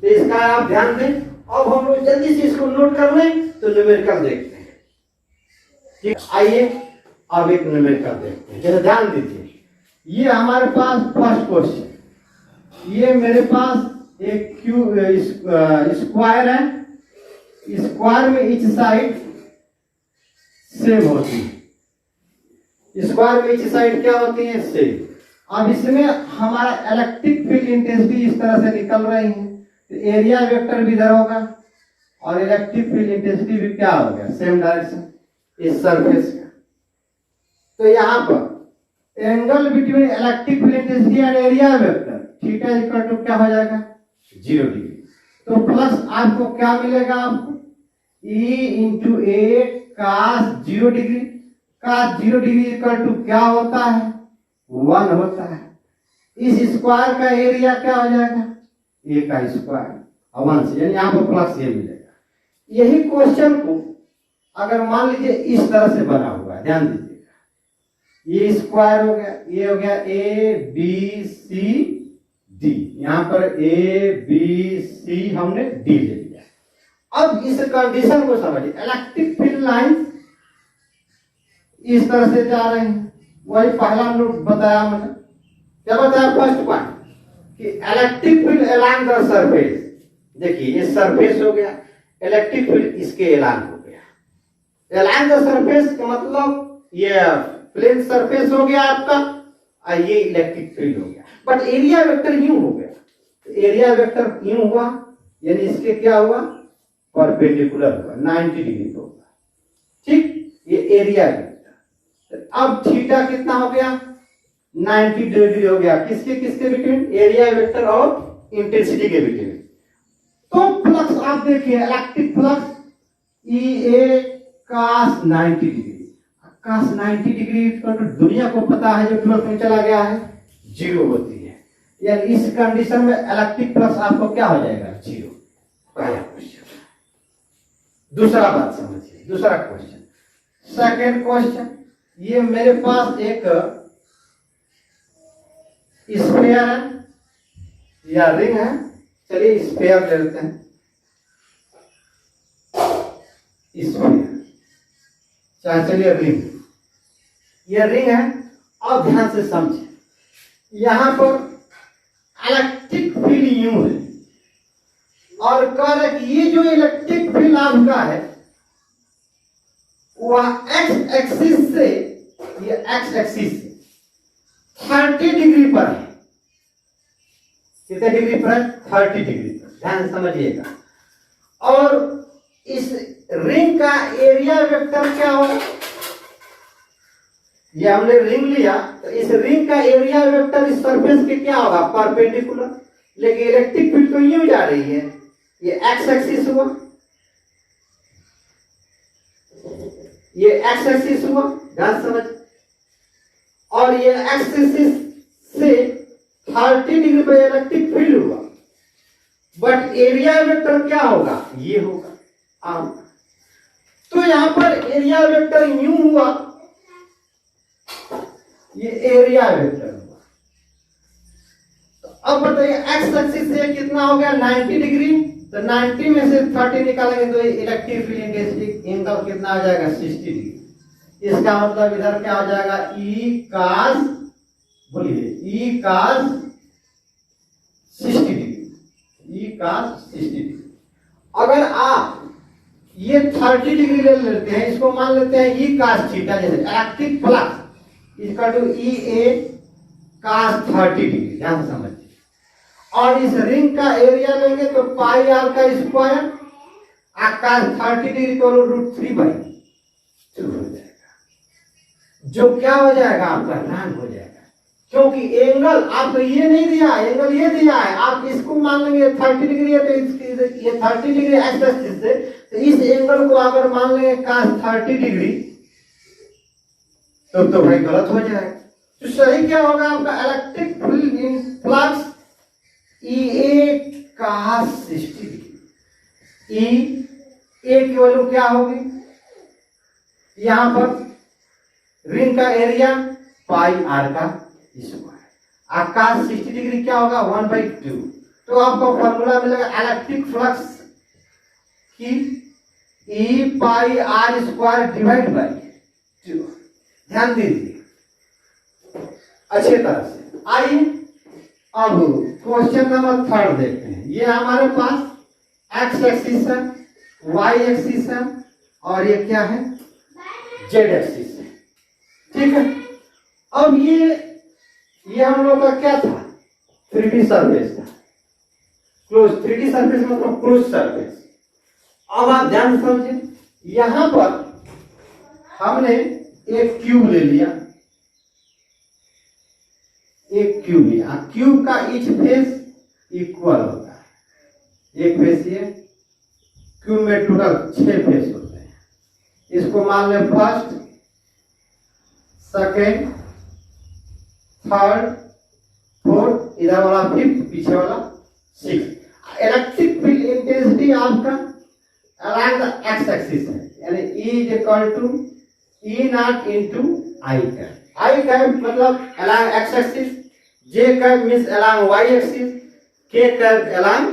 तो इसका आप ध्यान दें। अब हम लोग जल्दी से इसको नोट कर लें तो न्यूमेरिकल देखते हैं, ठीक, आइए अब एक न्यूमेरिकल देखते हैं। जरा ध्यान दीजिए, ये हमारे पास फर्स्ट क्वेश्चन, ये मेरे पास एक स्क्वायर है, स्क्वायर में ईच साइड सेम होती है, स्क्वायर में ईच साइड क्या होती है सेम। अब इसमें हमारा इलेक्ट्रिक फील्ड इंटेंसिटी इस तरह से निकल रही है, तो एरिया वेक्टर भी इधर होगा और इलेक्ट्रिक फील्ड इंटेंसिटी भी क्या हो गया सेम डायरेक्शन इस सरफेस का। तो यहाँ पर angle between electric field intensity and area vector theta equal to क्या हो जाएगा 0 डिग्री। तो प्लस आपको क्या मिलेगा, आपको E into A cos 0 degree, cos 0 degree equal to क्या होता है 1 होता है। इस स्क्वायर का एरिया क्या हो जाएगा a का स्क्वायर 1 से, यानी यहाँ पर प्लस ये मिलेगा, यही क्वेश्चन को अगर मान लीजिए इस तरह से बना हुआ है, ध्यान दीजिएगा, ये स्क्वायर हो गया, ये हो गया ए बी सी डी, यहां पर ए बी सी हमने डी ले लिया। अब इस कंडीशन को समझिए, इलेक्ट्रिक फील्ड लाइन इस तरह से जा रहे हैं, वही पहला हम लोग बताया, मैंने क्या बताया फर्स्ट पॉइंट कि electric field along the surface, देखिए ये सरफेस हो गया, इलेक्ट्रिक फील्ड इसके अलोंग हो गया। अलोंग द सरफेस का मतलब ये प्लेन सरफेस हो गया आपका, और ये इलेक्ट्रिक फील्ड हो गया। बट एरिया वेक्टर यूं हो गया, एरिया वेक्टर यूं हुआ, यानी इसके क्या हुआ, परपेंडिकुलर हुआ, 90 डिग्री पे होगा, ठीक, ये एरिया वेक्टर। अब थीटा कितना हो गया, 90 डिग्री हो गया, किसके किसके बिटवीन, एरिया वेक्टर और इंटेंसिटी के बिटवीन। तो फ्लक्स आप देखिए, electric flux E A cos 90 degree, cos 90 degree तो दुनिया को पता है, जो 12 में चला गया है, 0 होती है। यानी इस कंडीशन में इलेक्ट्रिक फ्लक्स आपको क्या हो जाएगा, 0। पहला क्वेश्चन। दूसरा बात समझिए, दूसरा क्वेश्चन, सेकेंड क्वेश्चन, ये मेरे पास एक स्फीयर है या रिंग है, चलिए स्फीयर ले लेते हैं, स्फीयर, चाहे चलिए रिंग, ये रिंग है। अब ध्यान से समझिए, यहां पर इलेक्ट्रिक फील्ड यूं है, और कह रहा है कि ये जो इलेक्ट्रिक फील्ड आपका है वह एक्स एक्सिस से, ये एक्स एक्सिस से 30 डिग्री पर है। कितने डिग्री पर है, 30 डिग्री पर, ध्यान समझिएगा। और इस रिंग का एरिया वेक्टर क्या होगा, ये हमने रिंग लिया, तो इस रिंग का एरिया वेक्टर इस सरफेस के क्या होगा, परपेंडिकुलर। लेकिन इलेक्ट्रिक फील्ड तो यूं जा रही है, ये एक्स एक्सिस हुआ, ये एक्स एक्सिस हुआ, ध्यान समझ, और ये एक्स एक्सिस से 30 डिग्री पर इलेक्ट्रिक फील्ड हुआ। बट एरिया वेक्टर क्या होगा, ये होगा आम। तो यहां पर एरिया वेक्टर यूं हुआ, ये एरिया वेक्टर हुआ। तो अब बताइए एक्स एक्सिस से कितना हो गया, 90 डिग्री, तो 90 में से 30 निकालेंगे तो इलेक्ट्रिक फील्ड इंटेंसिटी एंगल कितना आ जाएगा, 60 डिग्री। इसका मतलब इधर क्या हो जाएगा, ई cos, बोलिए ई cos 60 डिग्री, ई cos 60 डिग्री। अगर आप ये 30 डिग्री ले लेते हैं, इसको मान लेते हैं ई cos थीटा, जैसे इलेक्ट्रिक फ्लक्स इसका to E A cos 30 degree, ध्यान से समझिए। और इस रिंग का एरिया लेंगे तो पाई आर का स्क्वायर, cos 30 डिग्री को √3/2 हो जाएगा, जो क्या हो जाएगा, आपका लाइन हो जाएगा। क्योंकि एंगल आपको ये नहीं दिया, एंगल ये दिया है, आप इसको मान लेंगे 30 डिग्री है, तो ये 30 डिग्री एक्स एक्सिस से, तो इस एंगल को अगर मान लेंगे cos 30 डिग्री, तो भाई गलत हो जाएगा। तो सही क्या होगा आपका, electric field flux E A cos 60 degree. ई ए की वैल्यू क्या होगी, यहां पर रिंग का एरिया पाई आर का स्क्वायर, cos 60 डिग्री क्या होगा, 1/2। तो आपको फॉर्मूला मिलेगा इलेक्ट्रिक फ्लक्स की ई पाई आर स्क्वायर डिवाइड बाई 2। ध्यान दीजिए अच्छी तरह से। आइए अब क्वेश्चन नंबर 3 देखते हैं। ये हमारे पास एक्स एक्सिस है, वाई एक्सिस है, और ये क्या है, जेड एक्सिस है, ठीक है। अब ये हम लोग का क्या था, 3D सरफेस था, क्लोज 3D सरफेस मतलब क्लोज सरफेस। अब आप ध्यान समझिए, यहां पर हमने एक क्यूब ले लिया, एक क्यूब लिया, क्यूब का ईच फेस इक्वल होता है, एक फेस ये, क्यूब में टोटल 6 फेस होते हैं। इसको मान लें फर्स्ट, सेकेंड, थर्ड, फोर्थ, इधर वाला फिफ्थ, पीछे वाला सिक्स। इलेक्ट्रिक फील्ड इंटेंसिटी आपका along the x axis है, यानी E is equal to E naught into I cap. I cap मतलब along x axis, J cap means along y axis, K cap along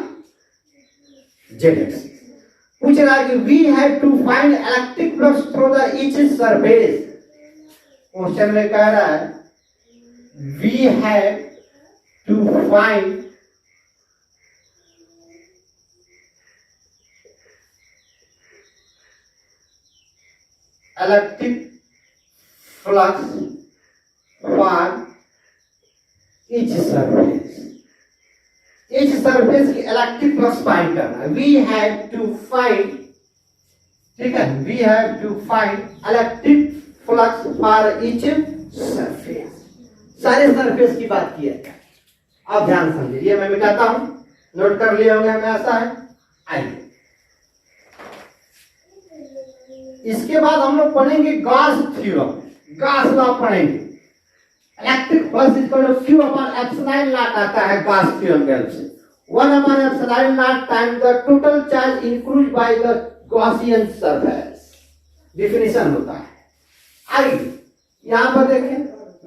z axis. पूछ रहा है कि we have to find electric flux through the each surface. Question में कह रहा है we have to find electric flux for each surface. Each surface की electric flux find करना है. We have to find, ठीक है, we have to find electric flux for each surface. सारे सरफेस की बात की है. अब ध्यान समझिए, मैं मिटाता हूं, नोट कर लिए होंगे हमें, ऐसा है. आइए इसके बाद हम लोग पढ़ेंगे गॉस थ्योरम. गॉस लॉ पढ़ेंगे. Electric flux equal to Q upon epsilon naught आता है गॉस थ्योरम के हेल्प से. 1 upon epsilon naught time the total charge include by the Gaussian surface. Definition होता है. आइए यहां पर देखें,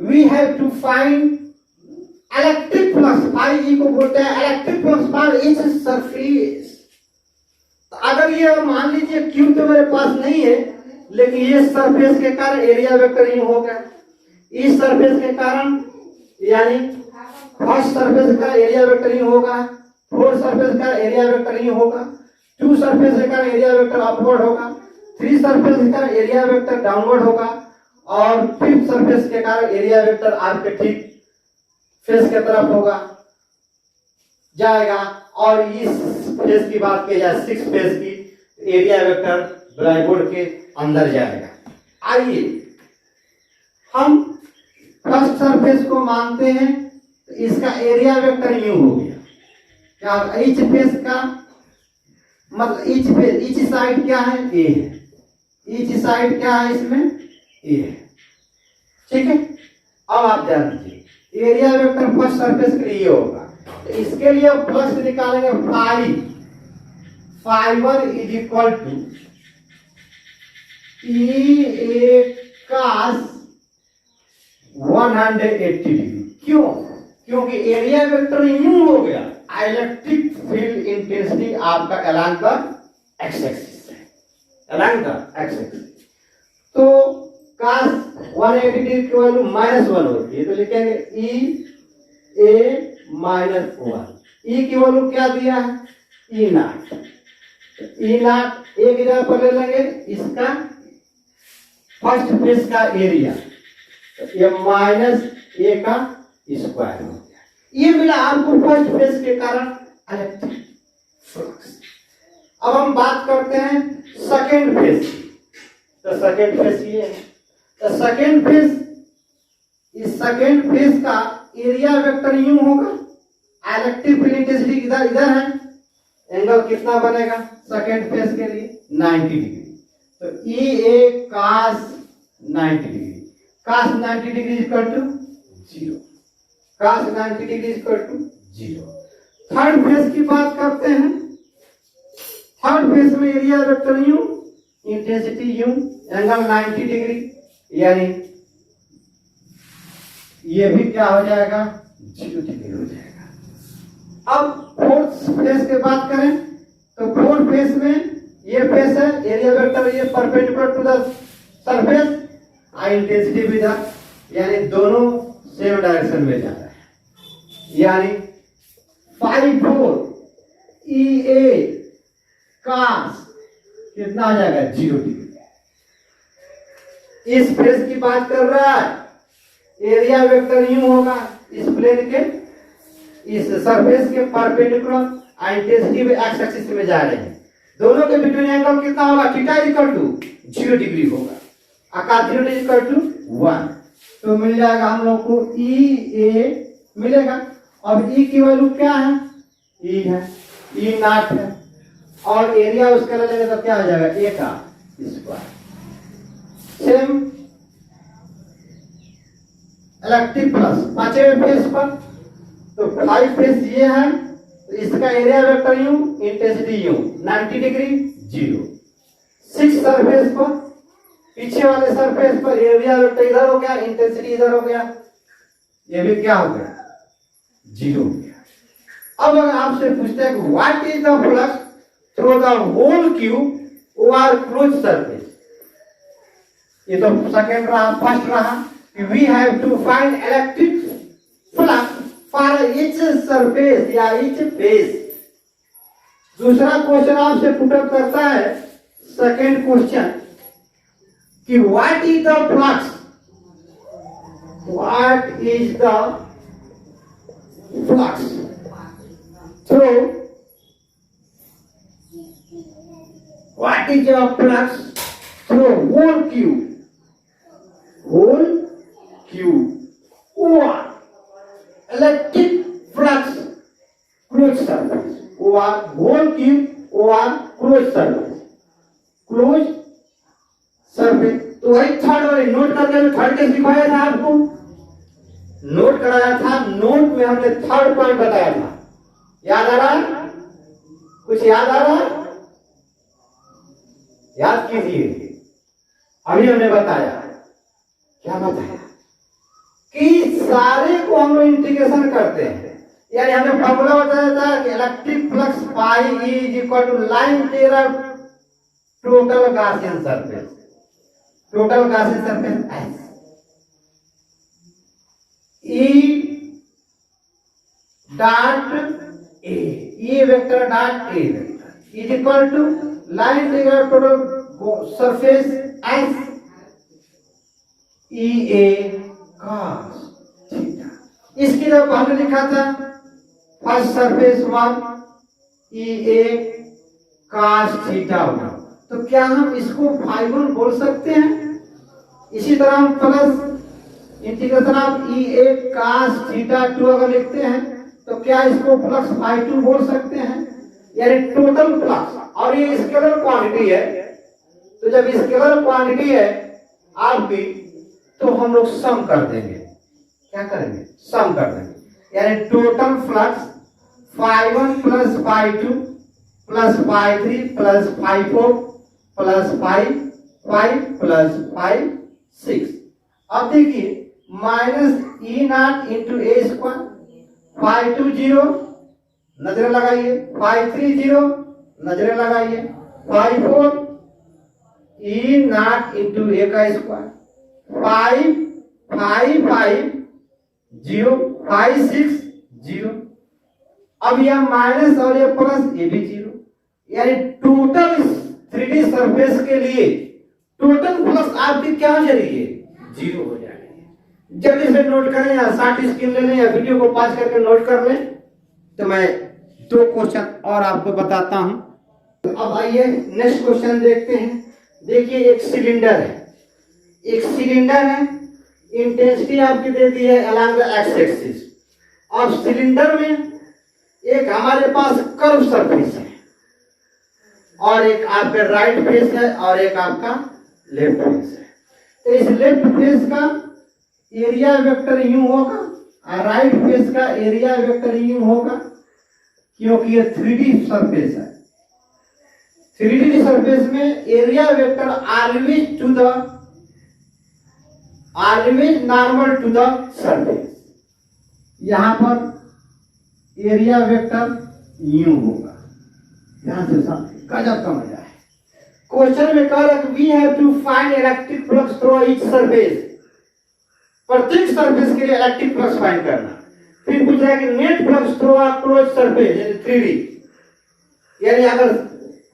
we have to find electric flux. आई को बोलते हैं electric flux for each surface. तो अगर ये मान लीजिए Q तो मेरे पास नहीं है, लेकिन ये सरफेस के कारण एरिया वेक्टर ही होगा. इस सरफेस के कारण यानी फर्स्ट सरफेस का एरिया वेक्टर ही होगा, फोर्थ सरफेस का एरिया वेक्टर ही होगा, टू सरफेस का एरिया वेक्टर अपवर्ड होगा, थ्री सरफेस का एरिया वेक्टर डाउनवर्ड होगा, और फिफ्थ सरफेस के कारण एरिया वेक्टर आपके ठीक फेस के तरफ होगा जाएगा. और इस फेस की बात की जाए, सिक्स फेस की, एरिया वेक्टर ब्लैक बोर्ड के अंदर जाएगा. आइए हम फर्स्ट सरफेस को मानते हैं, तो इसका एरिया वेक्टर यू हो गया. क्या ईच फेस का मतलब ईच फेस, ईच साइड क्या है, ए है. ईच साइड क्या है इसमें, ए है. ठीक है. अब आप ध्यान दीजिए, एरिया वेक्टर फर्स्ट सरफेस के लिए होगा. तो इसके लिए फ्लक्स निकालेंगे. Fibre is equal to E A cos 180 degree. क्यों? क्योंकि एरिया वेक्टर यूं हो गया. इलेक्ट्रिक फील्ड इंटेंसिटी आपका अलोंग द एक्स एक्सिस है, अलोंग द एक्स एक्सिस. तो cos 180 डिग्री की वैल्यू -1 होती है, तो लिखेंगे ई ए -1. ई की वैल्यू क्या दिया है, ई नॉट. ई नॉट एक जगह पर ले लेंगे, इसका फर्स्ट फेस का एरिया, ये माइनस ए का स्क्वायर हो गया. ये मिला आपको फर्स्ट फेस के कारण इलेक्ट्रिक फ्लक्स. अब हम बात करते हैं सेकेंड फेस की. तो सेकेंड फेस ये है. तो सेकेंड फेस, इस सेकेंड फेस का एरिया वेक्टर यूं होगा. इलेक्ट्रिक फील्ड इंटेंसिटी इधर इधर है. एंगल कितना बनेगा सेकेंड फेस के लिए, 90 डिग्री. तो E A cos 90 degree. cos 90 degree equal to 0. cos 90 degree equal to 0. Third face की बात करते हैं. थर्ड फेस में एरिया वेक्टर यू, इंटेंसिटी यू, एंगल 90 डिग्री, यानी ये भी क्या हो जाएगा, 0 डिग्री हो जाएगा. अब फोर्थ फेस की बात करें, तो फोर्थ फेस में ये फेस है, एरिया वेक्टर ये perpendicular to the surface, intensity भी था, यानी दोनों सेम डायरेक्शन में जा रहा है. यानी 5/4 ई ए cos कितना आ जाएगा, 0 डिग्री. इस फेस की बात कर रहा है, एरिया वेक्टर यूं होगा, इस प्लेन के, इस सरफेस के परपेंडिकुलर, इंटेंसिटी भी एक्स एक्सिस में जा रहे हैं. दोनों के बिटवीन एंगल कितना होगा, थीटा इक्वल टू 0 डिग्री होगा. आकार 0 इक्वल टू 1. तो मिल जाएगा हम लोग को ई ए मिलेगा. अब ई की वैल्यू क्या है, ई है, ई नॉट है, और एरिया उसका ले लेंगे तो क्या हो जाएगा, ए का स्क्वायर. सेम इलेक्ट्रिक फ्लक्स पांचवें फेस पर, तो 5 फेस ये है, तो इसका एरिया वेक्टर यू, इंटेंसिटी यू, 90 डिग्री 0। 6 सरफेस पर, पीछे वाले सरफेस पर एरिया वेक्टर इधर हो गया, इंटेंसिटी इधर हो गया, ये भी क्या हो गया 0 हो गया। अब अगर आपसे पूछते हैं कि what is the flux through the whole cube over close surface, ये तो सेकंड रहा। फर्स्ट रहा we have to find electric flux for each surface या ईच फेस। दूसरा क्वेश्चन आपसे पुट अप करता है, सेकंड क्वेश्चन कि what is the flux, what is the flux through, what is the flux through whole cube or electric flux closed surface or whole cube or closed surface, closed surface। तो वही third वाले note करके third के सिखाया था आपको, note कराया था, नोट में हमने थर्ड पॉइंट बताया था, याद आ रहा है? कुछ याद आ रहा है? याद कीजिए। अभी हमने बताया, क्या बताया कि सारे को हम लोग इंटीग्रेशन करते हैं, यानी हमें फॉर्मूला बताया था कि electric flux pi is equal to line integral total Gaussian surface, total Gaussian surface S E dot A, E vector dot A vector is equal to line integral total surface S E A cos theta. इसकी तरफ हमने लिखा था first surface 1 E A cos theta होगा, तो क्या हम इसको phi1 बोल सकते हैं? इसी तरह हम plus integration of E A cos theta 2 अगर लिखते हैं तो क्या इसको फ्लक्स phi2 बोल सकते हैं? यानी टोटल फ्लक्स, और ये स्केलर क्वांटिटी है, तो जब स्केलर क्वांटिटी है आपकी तो हम लोग सम कर देंगे, क्या करेंगे? सम कर देंगे, यानी total flux phi1 plus phi2 plus phi3 plus phi4 plus phi5 plus phi6। अब देखिए minus E not into A square, phi2 0 नजरें लगाइए, phi3 0 नजरें लगाइए, phi4 ई नॉट इंटू ए का स्क्वायर, 5 5 5 0 5 6 0। अब यह माइनस और ये प्लस, ये भी 0, यानी टोटल 3D सरफेस के लिए टोटल फ्लक्स आपकी क्या हो जाएगी? 0 हो जाएगी। जल्दी से नोट करें, या 60 स्क्रीन ले लें या वीडियो को पॉज करके नोट कर लें। तो मैं 2 क्वेश्चन और आपको बताता हूं। अब आइए नेक्स्ट क्वेश्चन देखते हैं। देखिए एक सिलेंडर है, एक सिलेंडर है, इंटेंसिटी आपकी दे दी है अलोंग द एक्स एक्सिस, और सिलेंडर में एक हमारे पास कर्व सरफेस है, और एक आपका राइट फेस है और एक आपका लेफ्ट फेस है। तो इस लेफ्ट फेस का एरिया वेक्टर यूं होगा और राइट फेस का एरिया वेक्टर यूं होगा, क्योंकि ये 3D सरफेस है। 3D सरफेस में area vector always normal to the surface. यहां पर एरिया वेक्टर यूं होगा, ध्यान से समझिए, गजब का मजा है। क्वेश्चन में कह रहा है we have to find electric flux through each surface, प्रत्येक सरफेस के लिए इलेक्ट्रिक फ्लक्स फाइंड करना। फिर पूछ रहा है कि net flux through a closed surface यानी 3D, यानी अगर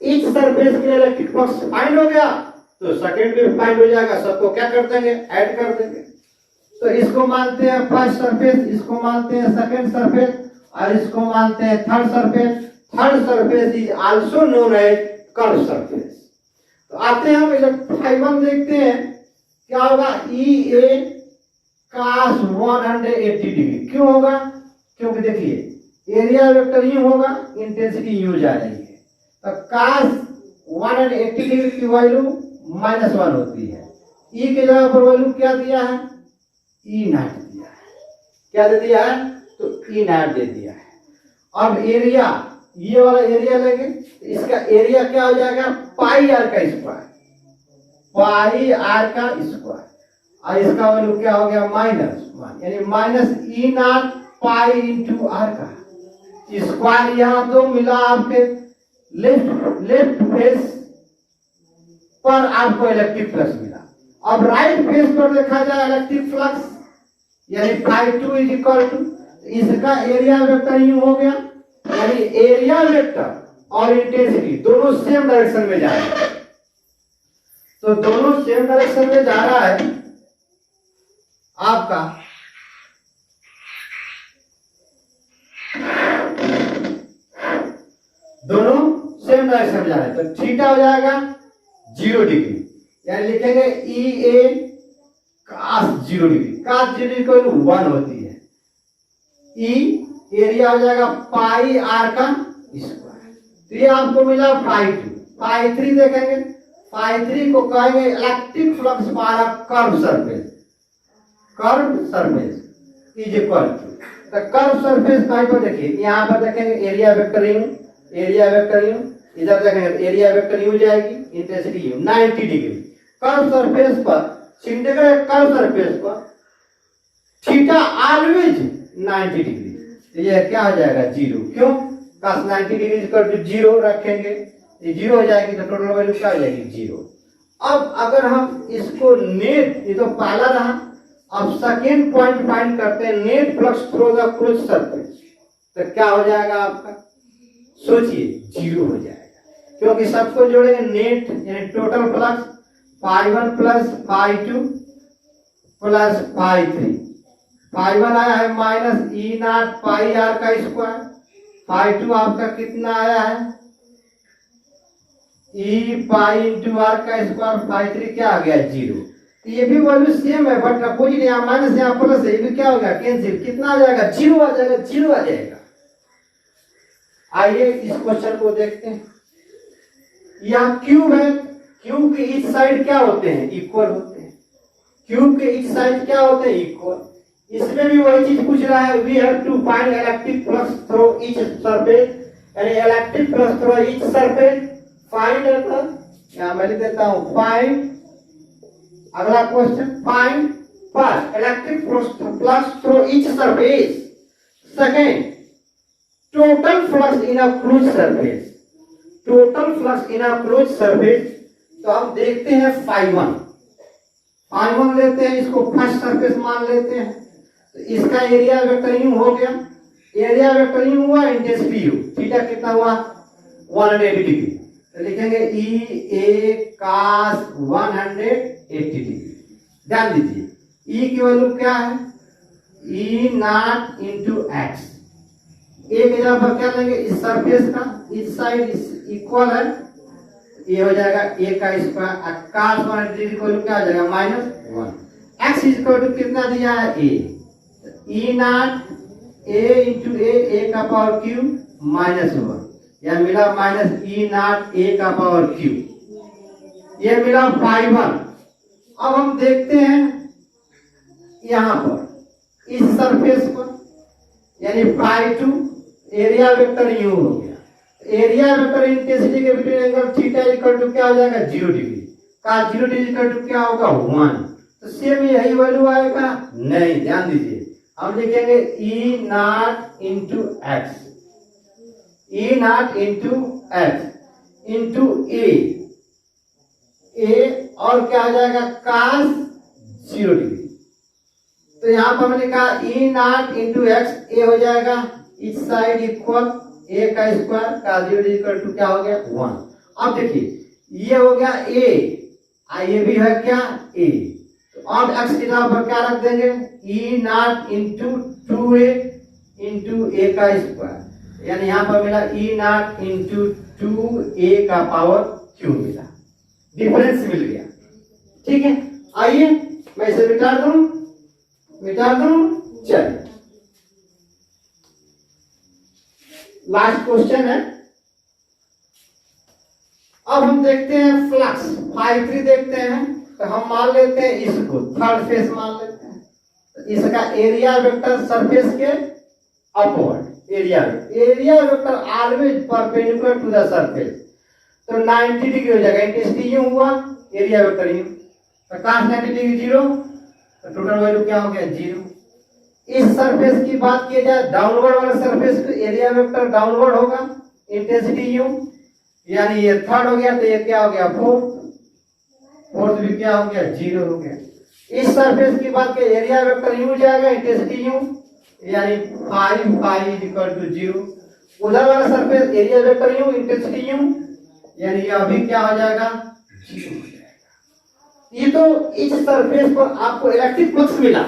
ईच सरफेस के लिए इलेक्ट्रिक फ्लक्स फाइंड हो गया तो सेकंड भी फाइंड हो जाएगा, सबको क्या कर देंगे? ऐड कर देंगे। तो इसको मानते हैं फर्स्ट सरफेस, इसको मानते हैं सेकंड सरफेस, और इसको मानते हैं third surface. Third surface is also known as curve surface. तो आते हैं हम इलेक्ट्रिक देखते हैं क्या होगा, ई ए cos 180 डिग्री। क्यों होगा? क्योंकि देखिए एरिया वेक्टर यूं होगा, इंटेंसिटी यूं जा रही है, तो cos 180 डिग्री की वैल्यू -1 होती है। ई के जगह पर वैल्यू क्या दिया है? ई नॉट दिया है। क्या दे दिया है? तो ई नॉट दे दिया है। अब एरिया ये वाला एरिया लेंगे, इसका एरिया क्या हो जाएगा, पाई आर का स्क्वायर, पाई आर का स्क्वायर, और इसका वैल्यू क्या हो गया, -1, यानी -E0 पाई इंटू आर का स्क्वायर। यहां तो मिला आपके लेफ्ट फेस पर आपको इलेक्ट्रिक फ्लक्स मिला। अब राइट फेस पर देखा जाए इलेक्ट्रिक फ्लक्स, यानी φ2 इज इक्वल टू, इसका एरिया वेक्टर यूं हो गया, यानी एरिया वेक्टर और इंटेंसिटी दोनों सेम डायरेक्शन में जा रहे हैं। तो दोनों सेम डायरेक्शन में जा रहा है आपका, दोनों सेम डायरेक्शन में जा रहे हैं, तो थीटा हो जाएगा 0 डिग्री, यानी लिखेंगे EA cos 0 degree, cos 0 degree को 1 होती है। E एरिया हो जाएगा पाई आर का स्क्वायर, तो ये आपको मिला φ2। φ3 देखेंगे, φ3 को कहेंगे इलेक्ट्रिक फ्लक्स वाला curve surface, curve surface is equal to, तो कर्व सरफेस कहीं पर देखिए, यहाँ पर देखेंगे एरिया वेक्टर यूं, एरिया वेक्टर यूं, इधर देखेंगे एरिया वेक्टर यूं जाएगी, इंटेंसिटी यूं, 90 डिग्री। कर्व सरफेस पर, सिलेंडर कर्व सरफेस पर थीटा ऑलवेज 90 डिग्री, तो ये क्या हो जाएगा 0, क्यों, cos 90 डिग्री इक्वल टू 0 रखेंगे, ये 0 हो जाएगी, तो टोटल वैल्यू क्या हो जाएगी 0। अब अगर हम इसको नेट, ये तो पहला रहा, अब सेकेंड पॉइंट फाइंड करते हैं, net flux through the close surface, तो क्या हो जाएगा आपका, सोचिए 0 हो जाएगा, क्योंकि सबको जोड़ेंगे नेट, यानी टोटल फ्लक्स φ1 प्लस φ2 प्लस φ3, φ1 आया है -E0 पाई आर का स्क्वायर, φ2 आपका कितना आया है, E पाई इंटू आर का स्क्वायर, φ3 क्या आ गया 0। ये भी वैल्यू सेम है, बट अपोजिट, यहाँ माइनस यहाँ प्लस है, ये भी क्या होगा कैंसिल, कितना आ जाएगा 0 आ जाएगा, 0 आ जाएगा। आइए इस क्वेश्चन को देखते हैं। यह क्यूब है, क्यूब के इच साइड क्या होते हैं, इक्वल होते हैं, क्यूब के इच साइड क्या होते हैं, इक्वल। इसमें भी वही चीज पूछ रहा है, we have to find electric flux through each surface, यानी electric flux through each surface find, यहां मैं लिख देता हूं फाइंड। अगला question, find first electric flux through each surface, second total flux in a close surface, total flux in a close surface. तो हम देखते हैं φ1 लेते हैं, इसको फर्स्ट सरफेस मान लेते हैं, तो इसका एरिया वेक्टर यूं हो गया, एरिया वेक्टर यूं हुआ, इंटेंसिटी यू, थीटा कितना हुआ 180 डिग्री, तो लिखेंगे EA cos 180 डिग्री। ध्यान दीजिए E की वैल्यू क्या है, E0 इंटू एक्स, एक जगह पर क्या लेंगे, इस सरफेस का इस साइड इक्वल है, ये हो जाएगा A का स्क्वायर, cos 180 डिग्री को क्या हो जाएगा -1, x इक्वल टू कितना दिया है A, E0 A into A का पावर क्यूब -1, यह मिला -E0 A का पावर क्यूब, यह मिला φ1। अब हम देखते हैं यहां पर इस सरफेस पर, यानी φ2 एरिया वेक्टर यूं हो गया, एरिया वेक्टर इंटेंसिटी के between angle theta equal to क्या हो जाएगा 0 डिग्री, का 0 डिग्री इक्वल टू क्या होगा 1, तो सेम यही वैल्यू आएगा नहीं। ध्यान दीजिए, हम लिखेंगे E0 into X, E0 into X into A और क्या हो जाएगा cos 0 डिग्री, तो यहां पर हमने कहा E0 इंटू एक्स, ए हो जाएगा इस साइड इक्वल A का स्क्वायर का 0 डिग्री इक्वल टू क्या हो गया 1। अब देखिए ये हो गया A, ये भी है क्या A, और x की जगह पर क्या रख देंगे E0 into 2A into A का स्क्वायर, यानी यहाँ पर मिला E0 इंटू 2A का पावर क्यू मिला, डिफरेंस मिल गया। ठीक है, आइए मैं इसे मिटा दूं, चलिए लास्ट क्वेश्चन है। अब हम देखते हैं फ्लक्स φ3 देखते हैं, तो हम मान लेते हैं इसको थर्ड फेस मान लेते हैं, तो इसका एरिया वेक्टर सरफेस के upward, area vector always perpendicular to the surface, तो 90 डिग्री हो जाएगा, इंटेंसिटी यूं हुआ, एरिया वेक्टर यूं, तो cos 90 डिग्री 0, तो टोटल वैल्यू क्या हो गया 0। इस सरफेस की बात की जाए, डाउनवर्ड वाले सरफेस पे एरिया वेक्टर डाउनवर्ड होगा, इंटेंसिटी यूं, यानी ये थर्ड हो गया, तो ये क्या हो गया फोर्थ भी क्या हो गया 0 हो गया। इस सरफेस की बात की एरिया वेक्टर यूं जाएगा, इंटेंसिटी यूं, यानी 5 पाई इक्वल टू 0। उधर वाला सरफेस एरिया वेक्टर यूं, इंटेंसिटी यूं, यानी ये अभी क्या हो जाएगा 0 हो जाएगा। ये तो इस सरफेस पर आपको इलेक्ट्रिक फ्लक्स मिला।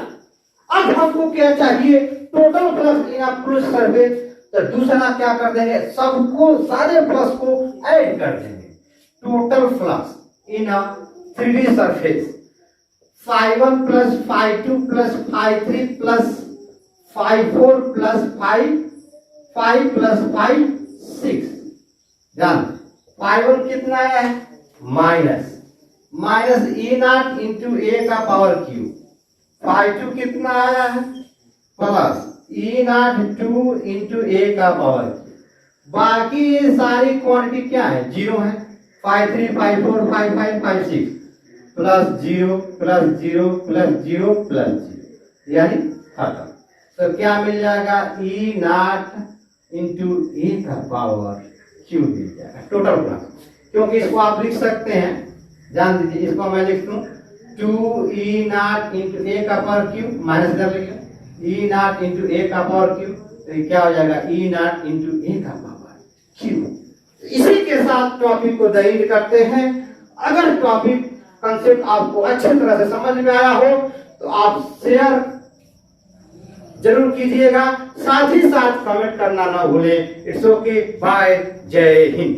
अब हमको क्या चाहिए, total flux in a closed surface, तो दूसरा क्या कर देंगे, सबको सारे फ्लक्स को ऐड कर देंगे। Total flux in a 3D surface, phi1 plus phi2 plus phi3 plus phi4 plus phi5 plus phi6। ध्यान, phi1 कितना है माइनस ई नॉट इंटू ए का पावर क्यू, phi2 कितना आया है प्लस ई नॉट 2 इंटू ए का पावर क्यू। बाकी ये सारी क्वांटिटी क्या है 0 है, phi3 phi4 phi5 phi6 plus 0 plus 0 plus 0 plus 0, यानी खत्म। तो क्या मिल जाएगा ई नॉट इंटू ए का पावर क्यू मिल जाएगा टोटल फ्लक्स। क्योंकि इसको आप लिख सकते हैं, जान दीजिए, इसको मैं लिख दूं 2 ई नॉट इंटू ए का पावर क्यू माइनस कर लेंगे, ई नॉट इंटू ए का पावर क्यू, तो क्या हो जाएगा ई नॉट इंटू ए का पावर क्यू। इसी के साथ टॉपिक को दलील करते हैं। अगर टॉपिक कंसेप्ट आपको अच्छी तरह से समझ में आया हो तो आप शेयर जरूर कीजिएगा, साथ ही साथ कमेंट करना ना भूलें। इट्स ओके, बाय, जय हिंद।